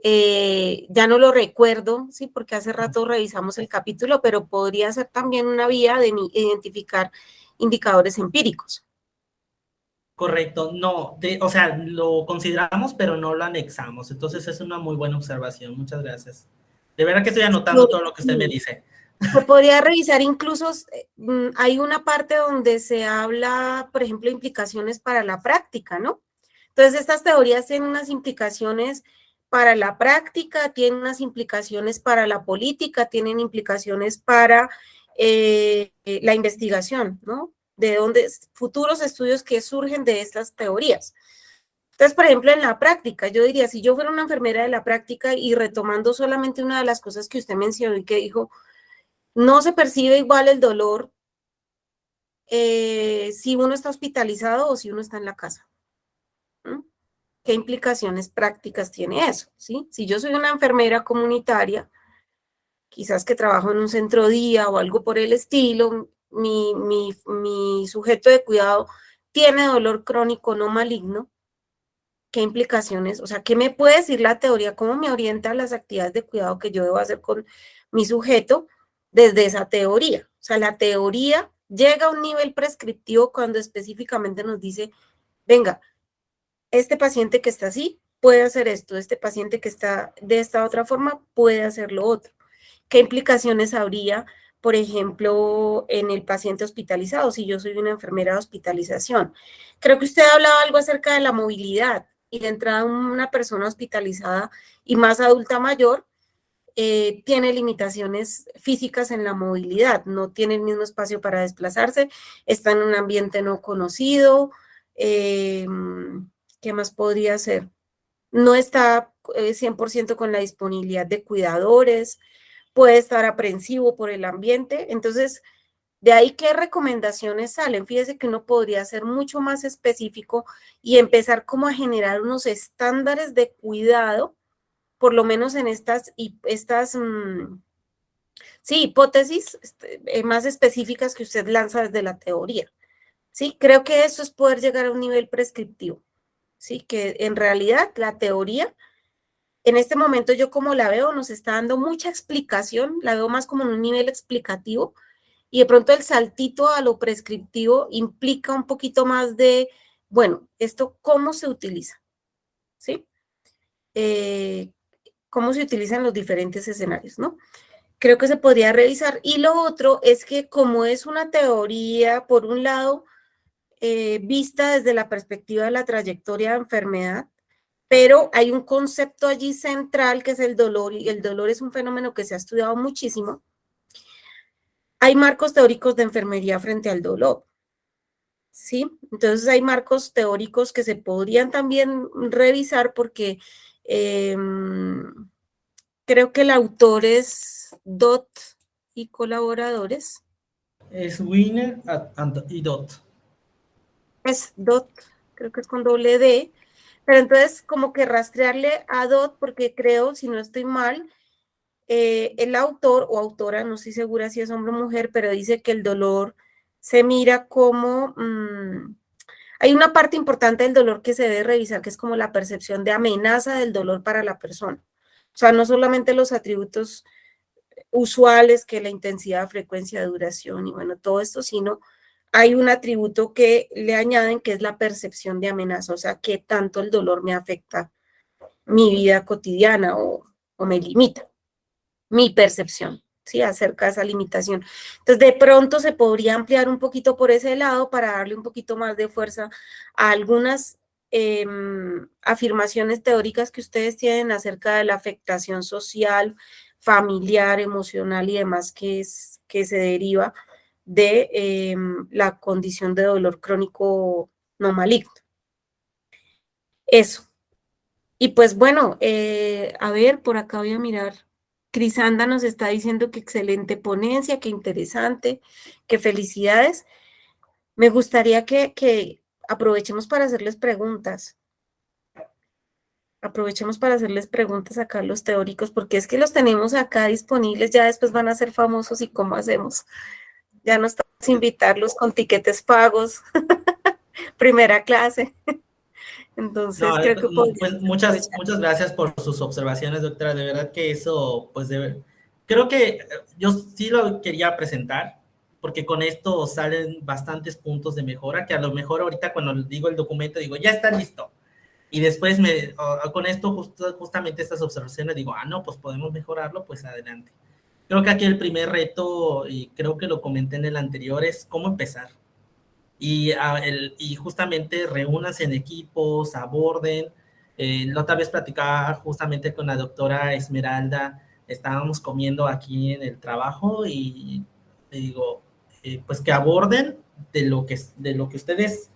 Ya no lo recuerdo, sí, porque hace rato revisamos el capítulo, pero podría ser también una vía de identificar indicadores empíricos. Correcto, no, o sea, lo consideramos, pero no lo anexamos. Entonces es una muy buena observación. Muchas gracias. De verdad que estoy anotando todo lo que usted me dice. Se podría revisar incluso, hay una parte donde se habla, por ejemplo, de implicaciones para la práctica, ¿no? Entonces, estas teorías tienen unas implicaciones para la práctica, tienen unas implicaciones para la política, tienen implicaciones para la investigación, ¿no? De dónde futuros estudios que surgen de estas teorías. Entonces, por ejemplo, en la práctica, yo diría, si yo fuera una enfermera de la práctica y retomando solamente una de las cosas que usted mencionó y que dijo, no se percibe igual el dolor si uno está hospitalizado o si uno está en la casa. ¿Mm? ¿Qué implicaciones prácticas tiene eso? ¿Sí? Si yo soy una enfermera comunitaria quizás que trabajo en un centro día o algo por el estilo, mi sujeto de cuidado tiene dolor crónico no maligno, ¿qué implicaciones? O sea, ¿qué me puede decir la teoría? ¿Cómo me orienta a las actividades de cuidado que yo debo hacer con mi sujeto desde esa teoría? O sea, la teoría llega a un nivel prescriptivo cuando específicamente nos dice, venga, este paciente que está así puede hacer esto, este paciente que está de esta otra forma puede hacer lo otro. ¿Qué implicaciones habría, por ejemplo, en el paciente hospitalizado, si yo soy una enfermera de hospitalización? Creo que usted hablaba algo acerca de la movilidad y de entrada una persona hospitalizada y más adulta mayor tiene limitaciones físicas en la movilidad, no tiene el mismo espacio para desplazarse, está en un ambiente no conocido, ¿qué más podría ser? No está 100% con la disponibilidad de cuidadores, puede estar aprensivo por el ambiente. Entonces, de ahí, ¿qué recomendaciones salen? Fíjese que uno podría ser mucho más específico y empezar como a generar unos estándares de cuidado, por lo menos en estas hipótesis más específicas que usted lanza desde la teoría. Sí, creo que eso es poder llegar a un nivel prescriptivo. Sí, que en realidad la teoría en este momento yo como la veo nos está dando mucha explicación, la veo más como en un nivel explicativo y de pronto el saltito a lo prescriptivo implica un poquito más de, bueno, esto cómo se utiliza, ¿sí? Cómo se utiliza en los diferentes escenarios, ¿no? Creo que se podría revisar. Y lo otro es que como es una teoría, por un lado, vista desde la perspectiva de la trayectoria de enfermedad, pero hay un concepto allí central que es el dolor, y el dolor es un fenómeno que se ha estudiado muchísimo. Hay marcos teóricos de enfermería frente al dolor, ¿sí? Entonces hay marcos teóricos que se podrían también revisar porque creo que el autor es Dot y colaboradores. Es Winner y Dot. Es Dot, creo que es con doble D. Pero entonces como que rastrearle a Dot, porque creo, si no estoy mal, el autor o autora, no estoy segura si es hombre o mujer, pero dice que el dolor se mira como, hay una parte importante del dolor que se debe revisar, que es como la percepción de amenaza del dolor para la persona. O sea, no solamente los atributos usuales, que la intensidad, frecuencia, duración y bueno, todo esto, sino hay un atributo que le añaden que es la percepción de amenaza, o sea, qué tanto el dolor me afecta mi vida cotidiana o me limita mi percepción, ¿sí? Acerca de esa limitación. Entonces, de pronto se podría ampliar un poquito por ese lado para darle un poquito más de fuerza a algunas afirmaciones teóricas que ustedes tienen acerca de la afectación social, familiar, emocional y demás que se deriva de la condición de dolor crónico no maligno. Eso. Y pues bueno, a ver, por acá voy a mirar. Crisanda nos está diciendo que excelente ponencia, que interesante, que felicidades. Me gustaría que aprovechemos para hacerles preguntas. Aprovechemos para hacerles preguntas acá a los teóricos, porque es que los tenemos acá disponibles, ya después van a ser famosos y cómo hacemos. Ya no estamos a invitarlos con tiquetes pagos, primera clase. Entonces No, creo que pues podríamos muchas aprovechar. gracias por sus observaciones, doctora. De verdad que eso, pues creo que yo sí lo quería presentar, porque con esto salen bastantes puntos de mejora, que a lo mejor ahorita cuando digo el documento digo, ya está listo. Y después con esto justamente estas observaciones digo, no, pues podemos mejorarlo, pues adelante. Creo que aquí el primer reto, y creo que lo comenté en el anterior, es cómo empezar. Y justamente reúnanse en equipos, aborden. La otra vez platicaba justamente con la doctora Esmeralda, estábamos comiendo aquí en el trabajo y digo, pues que aborden de lo que ustedes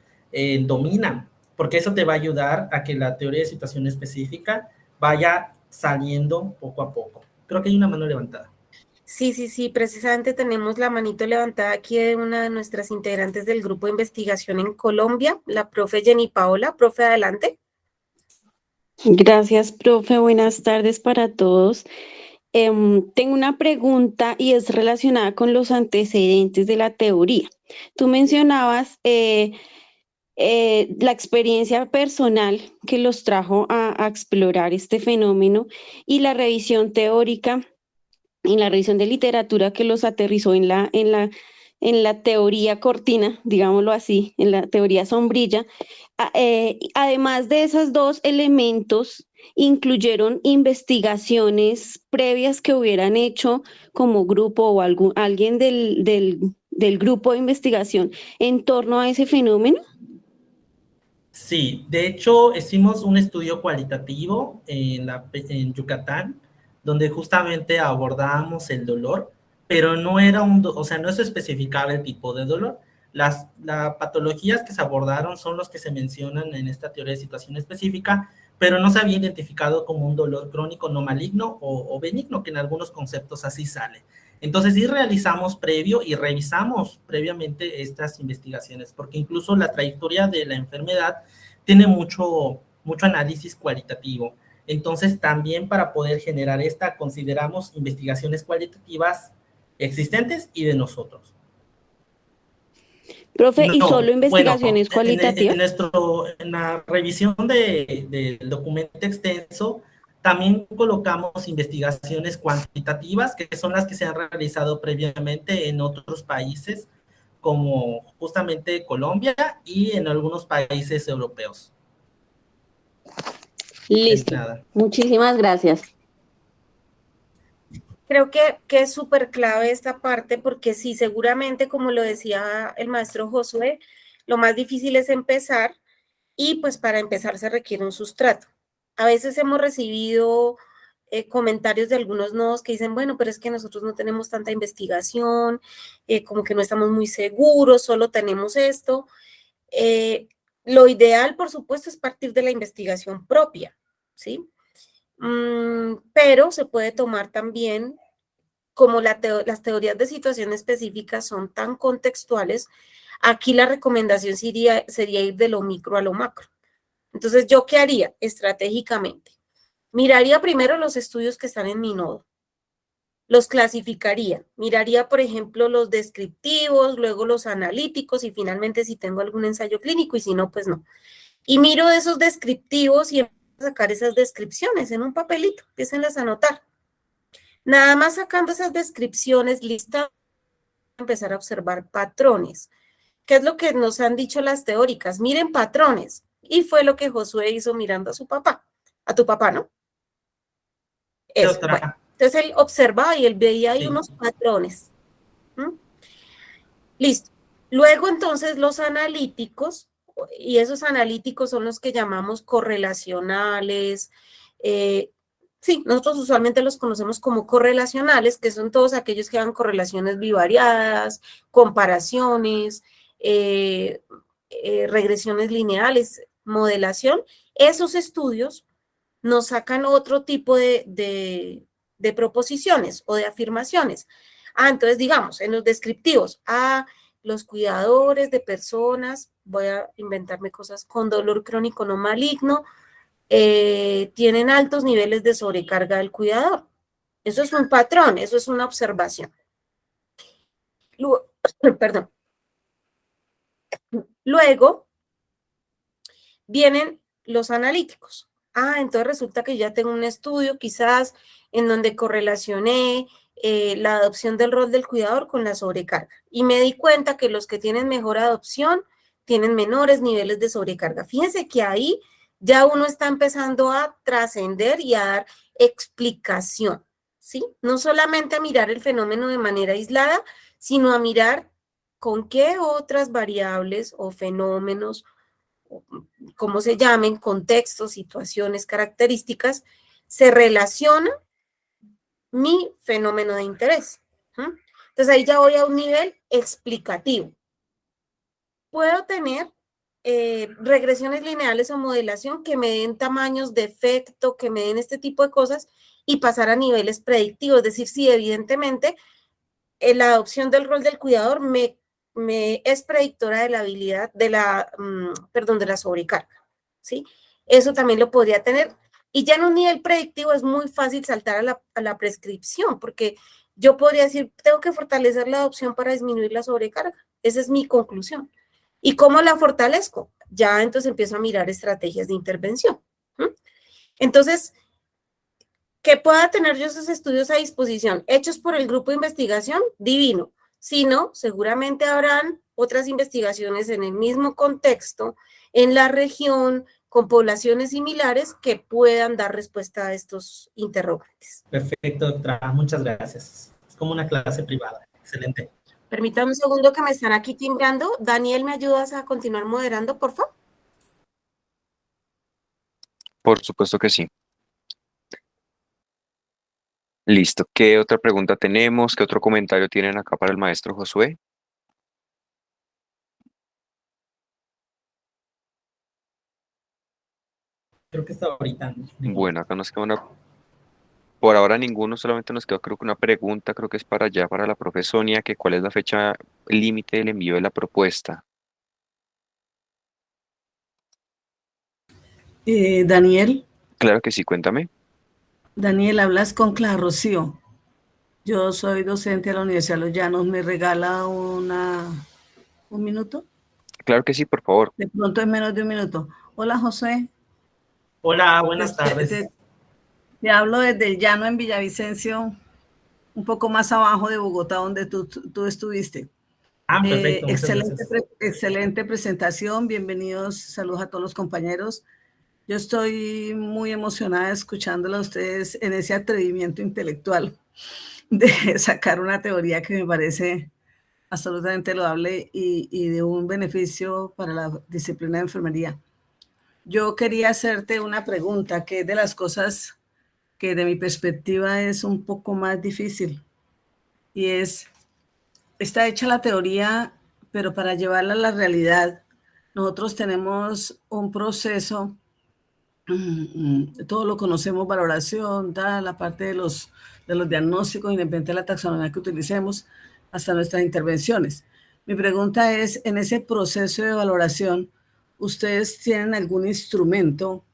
dominan, porque eso te va a ayudar a que la teoría de situación específica vaya saliendo poco a poco. Creo que hay una mano levantada. Sí, precisamente tenemos la manito levantada aquí de una de nuestras integrantes del grupo de investigación en Colombia, la profe Jenny Paola. Profe, adelante. Gracias, profe. Buenas tardes para todos. Tengo una pregunta y es relacionada con los antecedentes de la teoría. Tú mencionabas la experiencia personal que los trajo a explorar este fenómeno y la revisión teórica y la revisión de literatura que los aterrizó en la teoría cortina, digámoslo así, en la teoría sombrilla. Además de esos dos elementos, incluyeron investigaciones previas que hubieran hecho como grupo o alguien del grupo de investigación en torno a ese fenómeno. Sí, de hecho hicimos un estudio cualitativo en Yucatán, donde justamente abordábamos el dolor, pero no era o sea, no se especificaba el tipo de dolor. Las patologías que se abordaron son los que se mencionan en esta teoría de situación específica, pero no se había identificado como un dolor crónico no maligno o benigno, que en algunos conceptos así sale. Entonces sí realizamos previo y revisamos previamente estas investigaciones, porque incluso la trayectoria de la enfermedad tiene mucho análisis cualitativo. Entonces también para poder generar esta consideramos investigaciones cualitativas existentes y de nosotros. Profe, ¿y solo No, bueno, investigaciones cualitativas? en la revisión del documento extenso, también colocamos investigaciones cuantitativas, que son las que se han realizado previamente en otros países, como justamente Colombia y en algunos países europeos. De Listo. nada. Muchísimas gracias. Creo que es súper clave esta parte porque sí, seguramente, como lo decía el maestro Josué, lo más difícil es empezar y pues para empezar se requiere un sustrato. A veces hemos recibido comentarios de algunos nodos que dicen, bueno, pero es que nosotros no tenemos tanta investigación, como que no estamos muy seguros, solo tenemos esto. Eh, lo ideal, por supuesto, es partir de la investigación propia, ¿sí? Pero se puede tomar también, como las teorías de situación específicas son tan contextuales, aquí la recomendación sería ir de lo micro a lo macro. Entonces, ¿yo qué haría estratégicamente? Miraría primero los estudios que están en mi nodo, los clasificaría, miraría, por ejemplo, los descriptivos, luego los analíticos y finalmente si tengo algún ensayo clínico y si no, pues no. Y miro de esos descriptivos y empiezo a sacar esas descripciones en un papelito, empiecenlas a anotar. Nada más sacando esas descripciones, lista, empezar a observar patrones. ¿Qué es lo que nos han dicho las teóricas? Miren patrones. Y fue lo que Josué hizo mirando a su papá, a tu papá, ¿no? Eso, bueno. Entonces él observaba y él veía ahí unos patrones. Listo. Luego entonces los analíticos, y esos analíticos son los que llamamos correlacionales. Sí, nosotros usualmente los conocemos como correlacionales, que son todos aquellos que hagan correlaciones bivariadas, comparaciones, regresiones lineales, modelación. Esos estudios nos sacan otro tipo de proposiciones o de afirmaciones. Entonces digamos, en los descriptivos, los cuidadores de personas, voy a inventarme cosas, con dolor crónico no maligno, tienen altos niveles de sobrecarga del cuidador. Eso es un patrón, eso es una observación. Perdón. Luego vienen los analíticos. Entonces resulta que ya tengo un estudio quizás en donde correlacioné la adopción del rol del cuidador con la sobrecarga. Y me di cuenta que los que tienen mejor adopción tienen menores niveles de sobrecarga. Fíjense que ahí ya uno está empezando a trascender y a dar explicación, ¿sí? No solamente a mirar el fenómeno de manera aislada, sino a mirar con qué otras variables o fenómenos, como se llamen, contextos, situaciones, características, se relaciona mi fenómeno de interés. Entonces ahí ya voy a un nivel explicativo. Puedo tener regresiones lineales o modelación que me den tamaños de efecto, que me den este tipo de cosas y pasar a niveles predictivos. Es decir, sí, evidentemente, la adopción del rol del cuidador me es predictora de la habilidad, de la sobrecarga, ¿sí? Eso también lo podría tener Y ya en un nivel predictivo es muy fácil saltar a la prescripción, porque yo podría decir, tengo que fortalecer la adopción para disminuir la sobrecarga. Esa es mi conclusión. ¿Y cómo la fortalezco? Ya entonces empiezo a mirar estrategias de intervención. Entonces, que pueda tener yo esos estudios a disposición, hechos por el grupo de investigación, divino. Si no, seguramente habrán otras investigaciones en el mismo contexto, en la región, con poblaciones similares que puedan dar respuesta a estos interrogantes. Perfecto, doctora. Muchas gracias. Es como una clase privada. Excelente. Permítame un segundo que me están aquí timbrando. Daniel, ¿me ayudas a continuar moderando, por favor? Por supuesto que sí. Listo. ¿Qué otra pregunta tenemos? ¿Qué otro comentario tienen acá para el maestro Josué? Creo que está ahorita. Bueno, acá nos queda una... Por ahora ninguno, solamente nos quedó creo que una pregunta, creo que es para allá, para la profe Sonia, que cuál es la fecha límite del envío de la propuesta. Daniel, Claro que sí, cuéntame. Daniel, hablas con Clara Rocío. Yo soy docente de la Universidad de Los Llanos. ¿Me regala un minuto? Claro que sí, por favor. De pronto es menos de un minuto. Hola, José. Hola, buenas tardes. Te hablo desde el Llano en Villavicencio, un poco más abajo de Bogotá, donde tú estuviste. Perfecto. Excelente presentación. Bienvenidos. Saludos a todos los compañeros. Yo estoy muy emocionada escuchándola a ustedes en ese atrevimiento intelectual de sacar una teoría que me parece absolutamente loable y de un beneficio para la disciplina de enfermería. Yo quería hacerte una pregunta que es de las cosas que de mi perspectiva es un poco más difícil, y está hecha la teoría, pero para llevarla a la realidad, nosotros tenemos un proceso, todo lo conocemos, valoración, la parte de los diagnósticos, independientemente de la taxonomía que utilicemos, hasta nuestras intervenciones. Mi pregunta es, en ese proceso de valoración, ¿ustedes tienen algún instrumento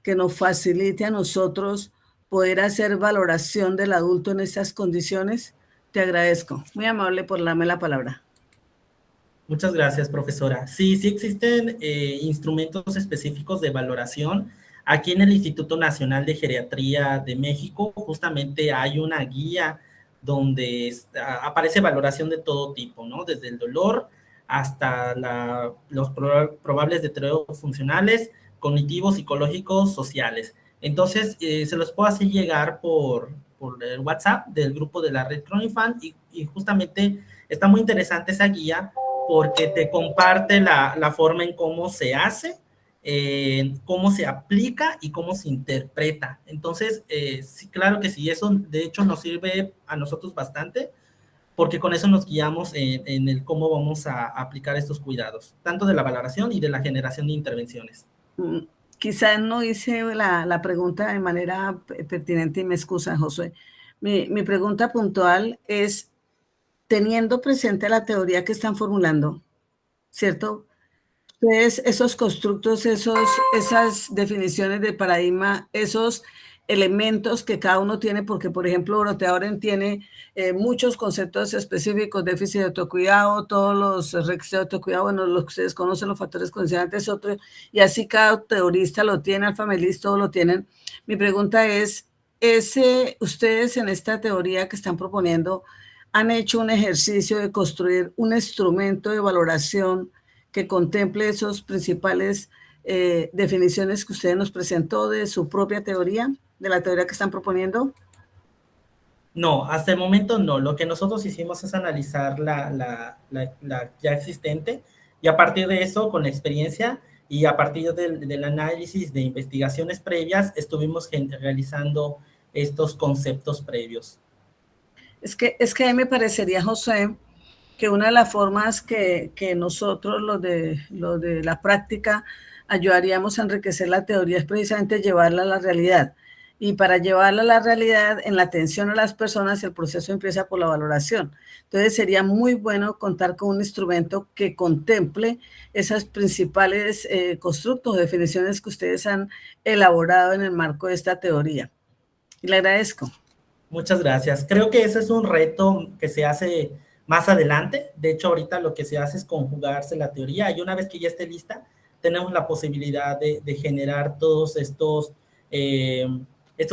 que nos facilite a nosotros poder hacer valoración del adulto en estas condiciones? Te agradezco. Muy amable por darme la palabra. Muchas gracias, profesora. Sí existen instrumentos específicos de valoración. Aquí en el Instituto Nacional de Geriatría de México, justamente hay una guía donde aparece valoración de todo tipo, ¿no? Desde el dolor hasta los probables deterioros funcionales, cognitivos, psicológicos, sociales. Entonces, se los puedo hacer llegar por el WhatsApp del grupo de la Red Cronifan y justamente está muy interesante esa guía porque te comparte la forma en cómo se hace, cómo se aplica y cómo se interpreta. Entonces, sí, claro que sí, eso de hecho nos sirve a nosotros bastante, porque con eso nos guiamos en el cómo vamos a aplicar estos cuidados, tanto de la valoración y de la generación de intervenciones. Quizás no hice la pregunta de manera pertinente y me excusa, Josué. Mi pregunta puntual es, teniendo presente la teoría que están formulando, ¿cierto? Entonces, esos constructos, esas definiciones de paradigma, esos elementos que cada uno tiene, porque, por ejemplo, Broteauren tiene muchos conceptos específicos, déficit de autocuidado, todos los requisitos de autocuidado, bueno, los que ustedes conocen, los factores condicionantes, otros, y así cada teorista lo tiene, Alfa Melis, todos lo tienen. Mi pregunta es, ustedes en esta teoría que están proponiendo, ¿han hecho un ejercicio de construir un instrumento de valoración que contemple esos principales definiciones que usted nos presentó de su propia teoría, de la teoría que están proponiendo? No, hasta el momento no. Lo que nosotros hicimos es analizar la ya existente y a partir de eso, con la experiencia y a partir del análisis de investigaciones previas, estuvimos realizando estos conceptos previos. Es que a mí me parecería, José, que una de las formas que nosotros, los de la práctica, ayudaríamos a enriquecer la teoría es precisamente llevarla a la realidad. y para llevarla a la realidad en la atención a las personas, el proceso empieza por la valoración. Entonces sería muy bueno contar con un instrumento que contemple esas principales constructos o definiciones que ustedes han elaborado en el marco de esta teoría. Y le agradezco. Muchas gracias. Creo que ese es un reto que se hace más adelante. De hecho, ahorita lo que se hace es conjugarse la teoría y una vez que ya esté lista, tenemos la posibilidad de generar todos estos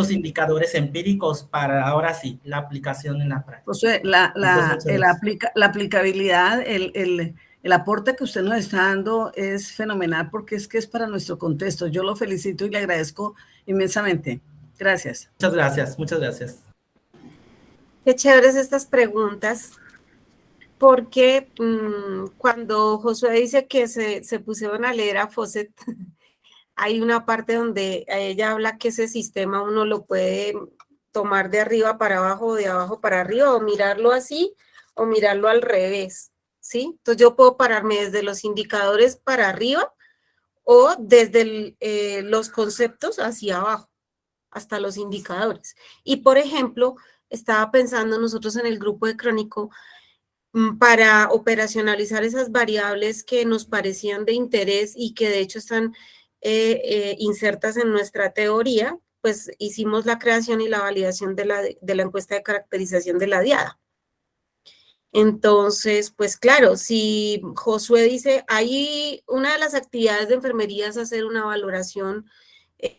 indicadores empíricos para, ahora sí, la aplicación en la práctica. O sea, la aplicabilidad, el aporte que usted nos está dando es fenomenal porque es que es para nuestro contexto. Yo lo felicito y le agradezco inmensamente. Gracias. Muchas gracias, muchas gracias. Qué chéveres estas preguntas, porque cuando Josué dice que se pusieron a leer a Fawcett, hay una parte donde ella habla que ese sistema uno lo puede tomar de arriba para abajo, o de abajo para arriba, o mirarlo así, o mirarlo al revés, ¿sí? Entonces yo puedo pararme desde los indicadores para arriba, o desde los conceptos hacia abajo, hasta los indicadores. Y, por ejemplo, estaba pensando nosotros en el grupo de Crónico, para operacionalizar esas variables que nos parecían de interés y que de hecho están insertas en nuestra teoría, pues hicimos la creación y la validación de la encuesta de caracterización de la diada. Entonces, pues claro, si Josué dice, ahí una de las actividades de enfermería es hacer una valoración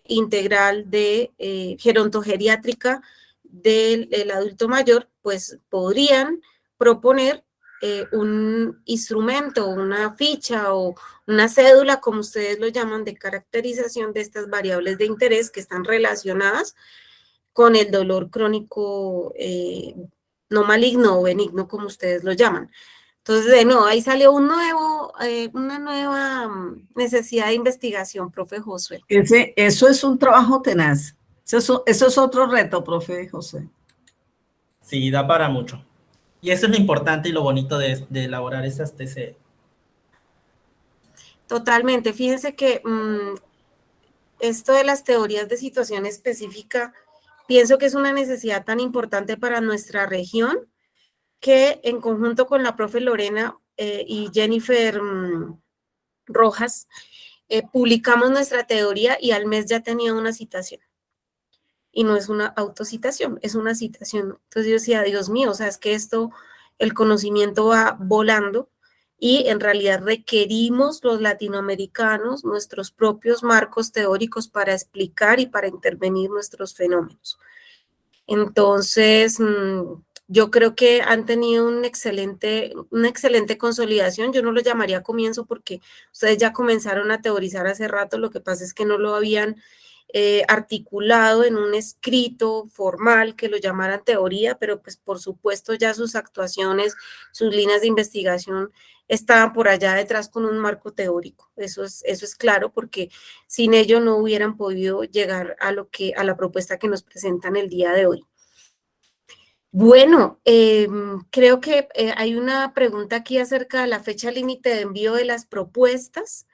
integral de gerontogeriátrica del adulto mayor, pues podrían proponer un instrumento, una ficha o una cédula, como ustedes lo llaman, de caracterización de estas variables de interés que están relacionadas con el dolor crónico no maligno o benigno, como ustedes lo llaman. Entonces, de nuevo, ahí salió una nueva necesidad de investigación, profe Josué. Eso es un trabajo tenaz. Eso es otro reto, profe José. Sí, da para mucho. Y eso es lo importante y lo bonito de elaborar esas TCE. Totalmente. Fíjense que esto de las teorías de situación específica, pienso que es una necesidad tan importante para nuestra región que en conjunto con la profe Lorena y Jennifer Rojas, publicamos nuestra teoría y al mes ya tenía una citación. Y no es una autocitación, es una citación. Entonces yo decía, Dios mío, o sea, es que el conocimiento va volando y en realidad requerimos los latinoamericanos nuestros propios marcos teóricos para explicar y para intervenir nuestros fenómenos. Entonces, yo creo que han tenido una excelente consolidación. Yo no lo llamaría comienzo porque ustedes ya comenzaron a teorizar hace rato, lo que pasa es que no lo habían articulado en un escrito formal que lo llamaran teoría, pero pues por supuesto ya sus actuaciones, sus líneas de investigación estaban por allá detrás con un marco teórico. Eso es claro, porque sin ello no hubieran podido llegar a la propuesta que nos presentan el día de hoy. Bueno, creo que hay una pregunta aquí acerca de la fecha límite de envío de las propuestas.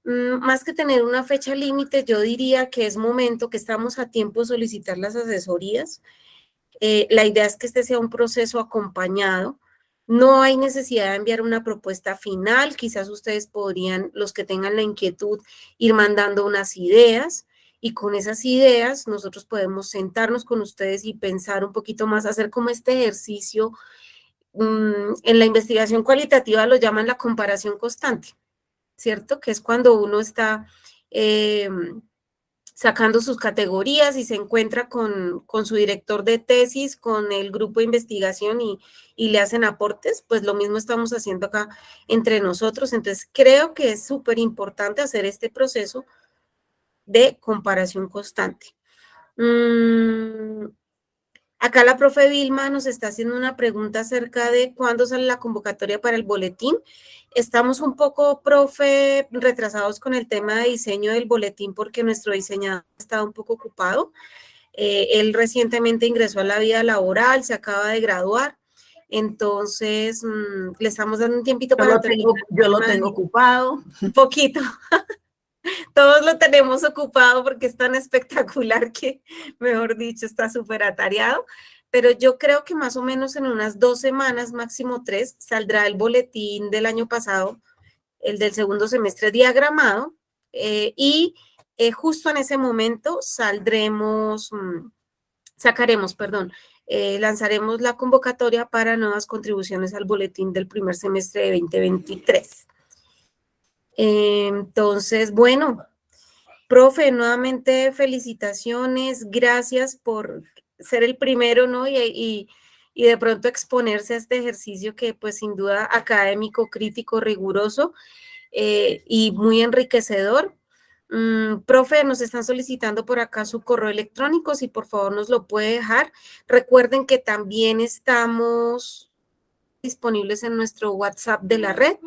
Más que tener una fecha límite, yo diría que es momento, que estamos a tiempo de solicitar las asesorías. La idea es que este sea un proceso acompañado. No hay necesidad de enviar una propuesta final. Quizás ustedes podrían, los que tengan la inquietud, ir mandando unas ideas y con esas ideas nosotros podemos sentarnos con ustedes y pensar un poquito más, hacer como este ejercicio. En la investigación cualitativa lo llaman la comparación constante, ¿cierto? Que es cuando uno está sacando sus categorías y se encuentra con su director de tesis, con el grupo de investigación y le hacen aportes, pues lo mismo estamos haciendo acá entre nosotros. Entonces, creo que es súper importante hacer este proceso de comparación constante. Acá la profe Vilma nos está haciendo una pregunta acerca de cuándo sale la convocatoria para el boletín. Estamos un poco, profe, retrasados con el tema de diseño del boletín porque nuestro diseñador está un poco ocupado. Él recientemente ingresó a la vida laboral, se acaba de graduar. Entonces, le estamos dando un tiempito para terminar. Yo lo tengo ocupado. Un poquito. Todos lo tenemos ocupado porque es tan espectacular que, mejor dicho, está súper atareado. Pero yo creo que más o menos en unas 2 semanas, máximo 3, saldrá el boletín del año pasado, el del segundo semestre diagramado, y justo en ese momento lanzaremos la convocatoria para nuevas contribuciones al boletín del primer semestre de 2023. Entonces, bueno, profe, nuevamente felicitaciones, gracias por ser el primero, ¿no? Y de pronto exponerse a este ejercicio que pues sin duda académico, crítico, riguroso y muy enriquecedor. Profe, nos están solicitando por acá su correo electrónico, si por favor nos lo puede dejar. Recuerden que también estamos disponibles en nuestro WhatsApp de la red.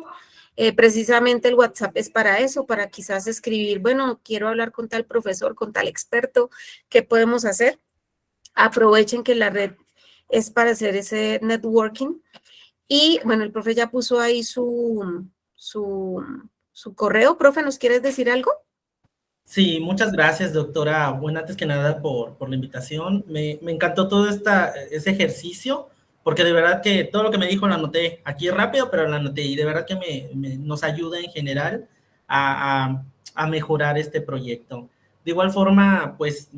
Precisamente el WhatsApp es para eso, para quizás escribir, bueno, quiero hablar con tal profesor, con tal experto, ¿qué podemos hacer? Aprovechen que la red es para hacer ese networking. Y bueno, el profe ya puso ahí su correo. Profe, ¿nos quieres decir algo? Sí, muchas gracias, doctora. Bueno, antes que nada por la invitación. Me encantó todo ese ejercicio, porque de verdad que todo lo que me dijo lo anoté aquí rápido, pero lo anoté y de verdad que nos ayuda en general a mejorar este proyecto. De igual forma, pues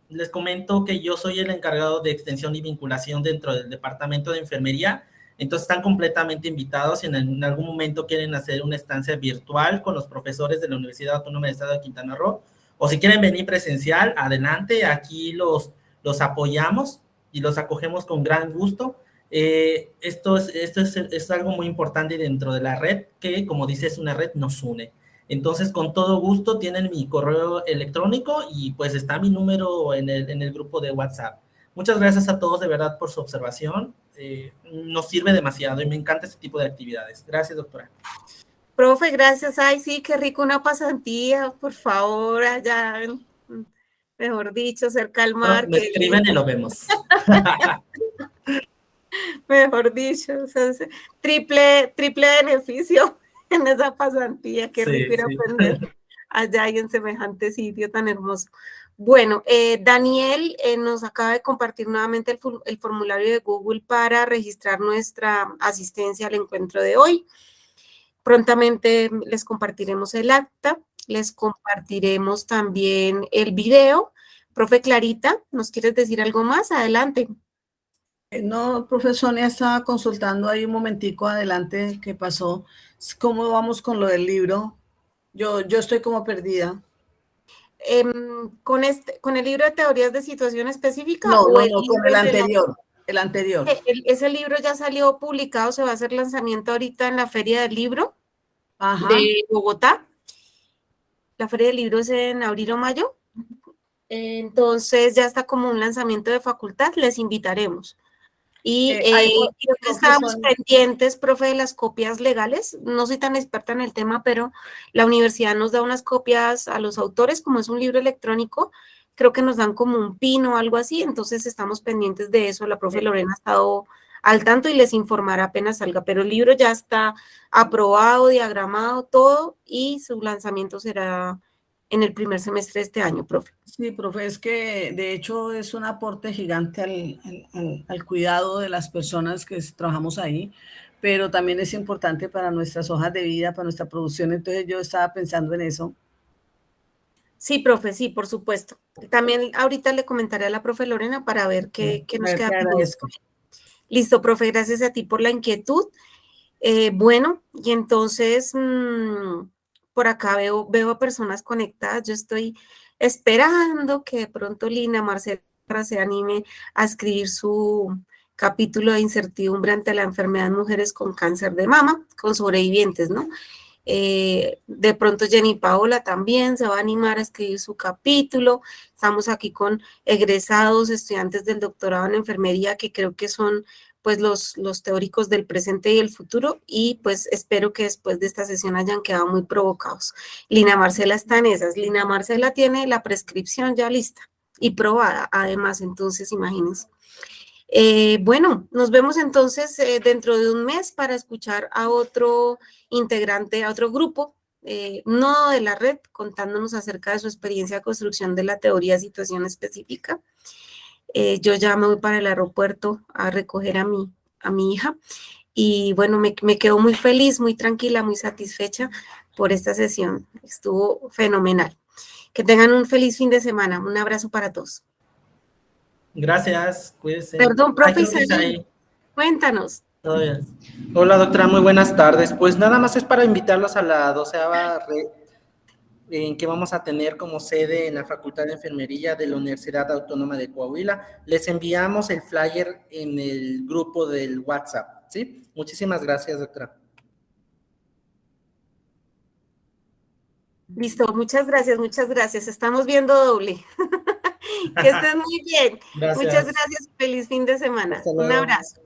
les comento que yo soy el encargado de extensión y vinculación dentro del departamento de enfermería. Entonces están completamente invitados si en algún momento quieren hacer una estancia virtual con los profesores de la Universidad Autónoma del Estado de Quintana Roo, o si quieren venir presencial, adelante, aquí los apoyamos y los acogemos con gran gusto. Esto es algo muy importante dentro de la red, que como dice, es una red, nos une. Entonces, con todo gusto, tienen mi correo electrónico y pues está mi número en el grupo de WhatsApp. Muchas gracias a todos de verdad por su observación. Nos sirve demasiado y me encanta este tipo de actividades. Gracias, doctora. Profe, gracias. Ay, sí, qué rico una pasantía, por favor, allá, mejor dicho, cerca al mar. Me escriben y lo vemos. Mejor dicho, o sea, triple beneficio en esa pasantía, qué rico ir a aprender allá y en semejante sitio tan hermoso. Bueno, Daniel nos acaba de compartir nuevamente el formulario de Google para registrar nuestra asistencia al encuentro de hoy. Prontamente les compartiremos el acta, les compartiremos también el video. Profe Clarita, ¿nos quieres decir algo más? Adelante. No, profe Sonia estaba consultando ahí un momentico adelante que pasó. ¿Cómo vamos con lo del libro? Yo estoy como perdida. ¿Con el libro de teorías de situación específica? No, con el anterior. El anterior. Ese libro ya salió publicado, se va a hacer lanzamiento ahorita en la Feria del Libro de Bogotá. La Feria del Libro es en abril o mayo. Entonces ya está como un lanzamiento de facultad, les invitaremos. Y creo que estábamos pendientes, profe, de las copias legales. No soy tan experta en el tema, pero la universidad nos da unas copias a los autores, como es un libro electrónico, creo que nos dan como un pin o algo así, entonces estamos pendientes de eso. La profe Lorena ha estado al tanto y les informará apenas salga, pero el libro ya está aprobado, diagramado, todo, y su lanzamiento será en el primer semestre de este año, profe. Sí, profe, es que de hecho es un aporte gigante al cuidado de las personas que trabajamos ahí, pero también es importante para nuestras hojas de vida, para nuestra producción, entonces yo estaba pensando en eso. Sí, profe, sí, por supuesto. También ahorita le comentaré a la profe Lorena para ver qué nos queda. Listo, profe, gracias a ti por la inquietud. Bueno, y entonces por acá veo a personas conectadas. Yo estoy esperando que de pronto Lina Marcela se anime a escribir su capítulo de incertidumbre ante la enfermedad en mujeres con cáncer de mama, con sobrevivientes, ¿no? De pronto Jenny Paola también se va a animar a escribir su capítulo. Estamos aquí con egresados, estudiantes del doctorado en enfermería, que creo que son pues los teóricos del presente y el futuro, y pues espero que después de esta sesión hayan quedado muy provocados. Lina Marcela está en esas. Lina Marcela tiene la prescripción ya lista y probada, además, entonces imagínense. Bueno, nos vemos entonces dentro de un mes para escuchar a otro integrante, a otro grupo nodo de la red, contándonos acerca de su experiencia de construcción de la teoría de situación específica. Yo ya me voy para el aeropuerto a recoger a mi hija y bueno, me quedo muy feliz, muy tranquila, muy satisfecha por esta sesión. Estuvo fenomenal. Que tengan un feliz fin de semana. Un abrazo para todos. Gracias, cuídense. Perdón, profe creo que Isaí, cuéntanos. Todo bien. Hola, doctora, muy buenas tardes. Pues nada más es para invitarlos a la 12ª red en que vamos a tener como sede en la Facultad de Enfermería de la Universidad Autónoma de Coahuila. Les enviamos el flyer en el grupo del WhatsApp, ¿sí? Muchísimas gracias, doctora. Listo, muchas gracias, muchas gracias. Estamos viendo doble. Que estén muy bien. Gracias. Muchas gracias. Feliz fin de semana. Hasta Un luego. abrazo.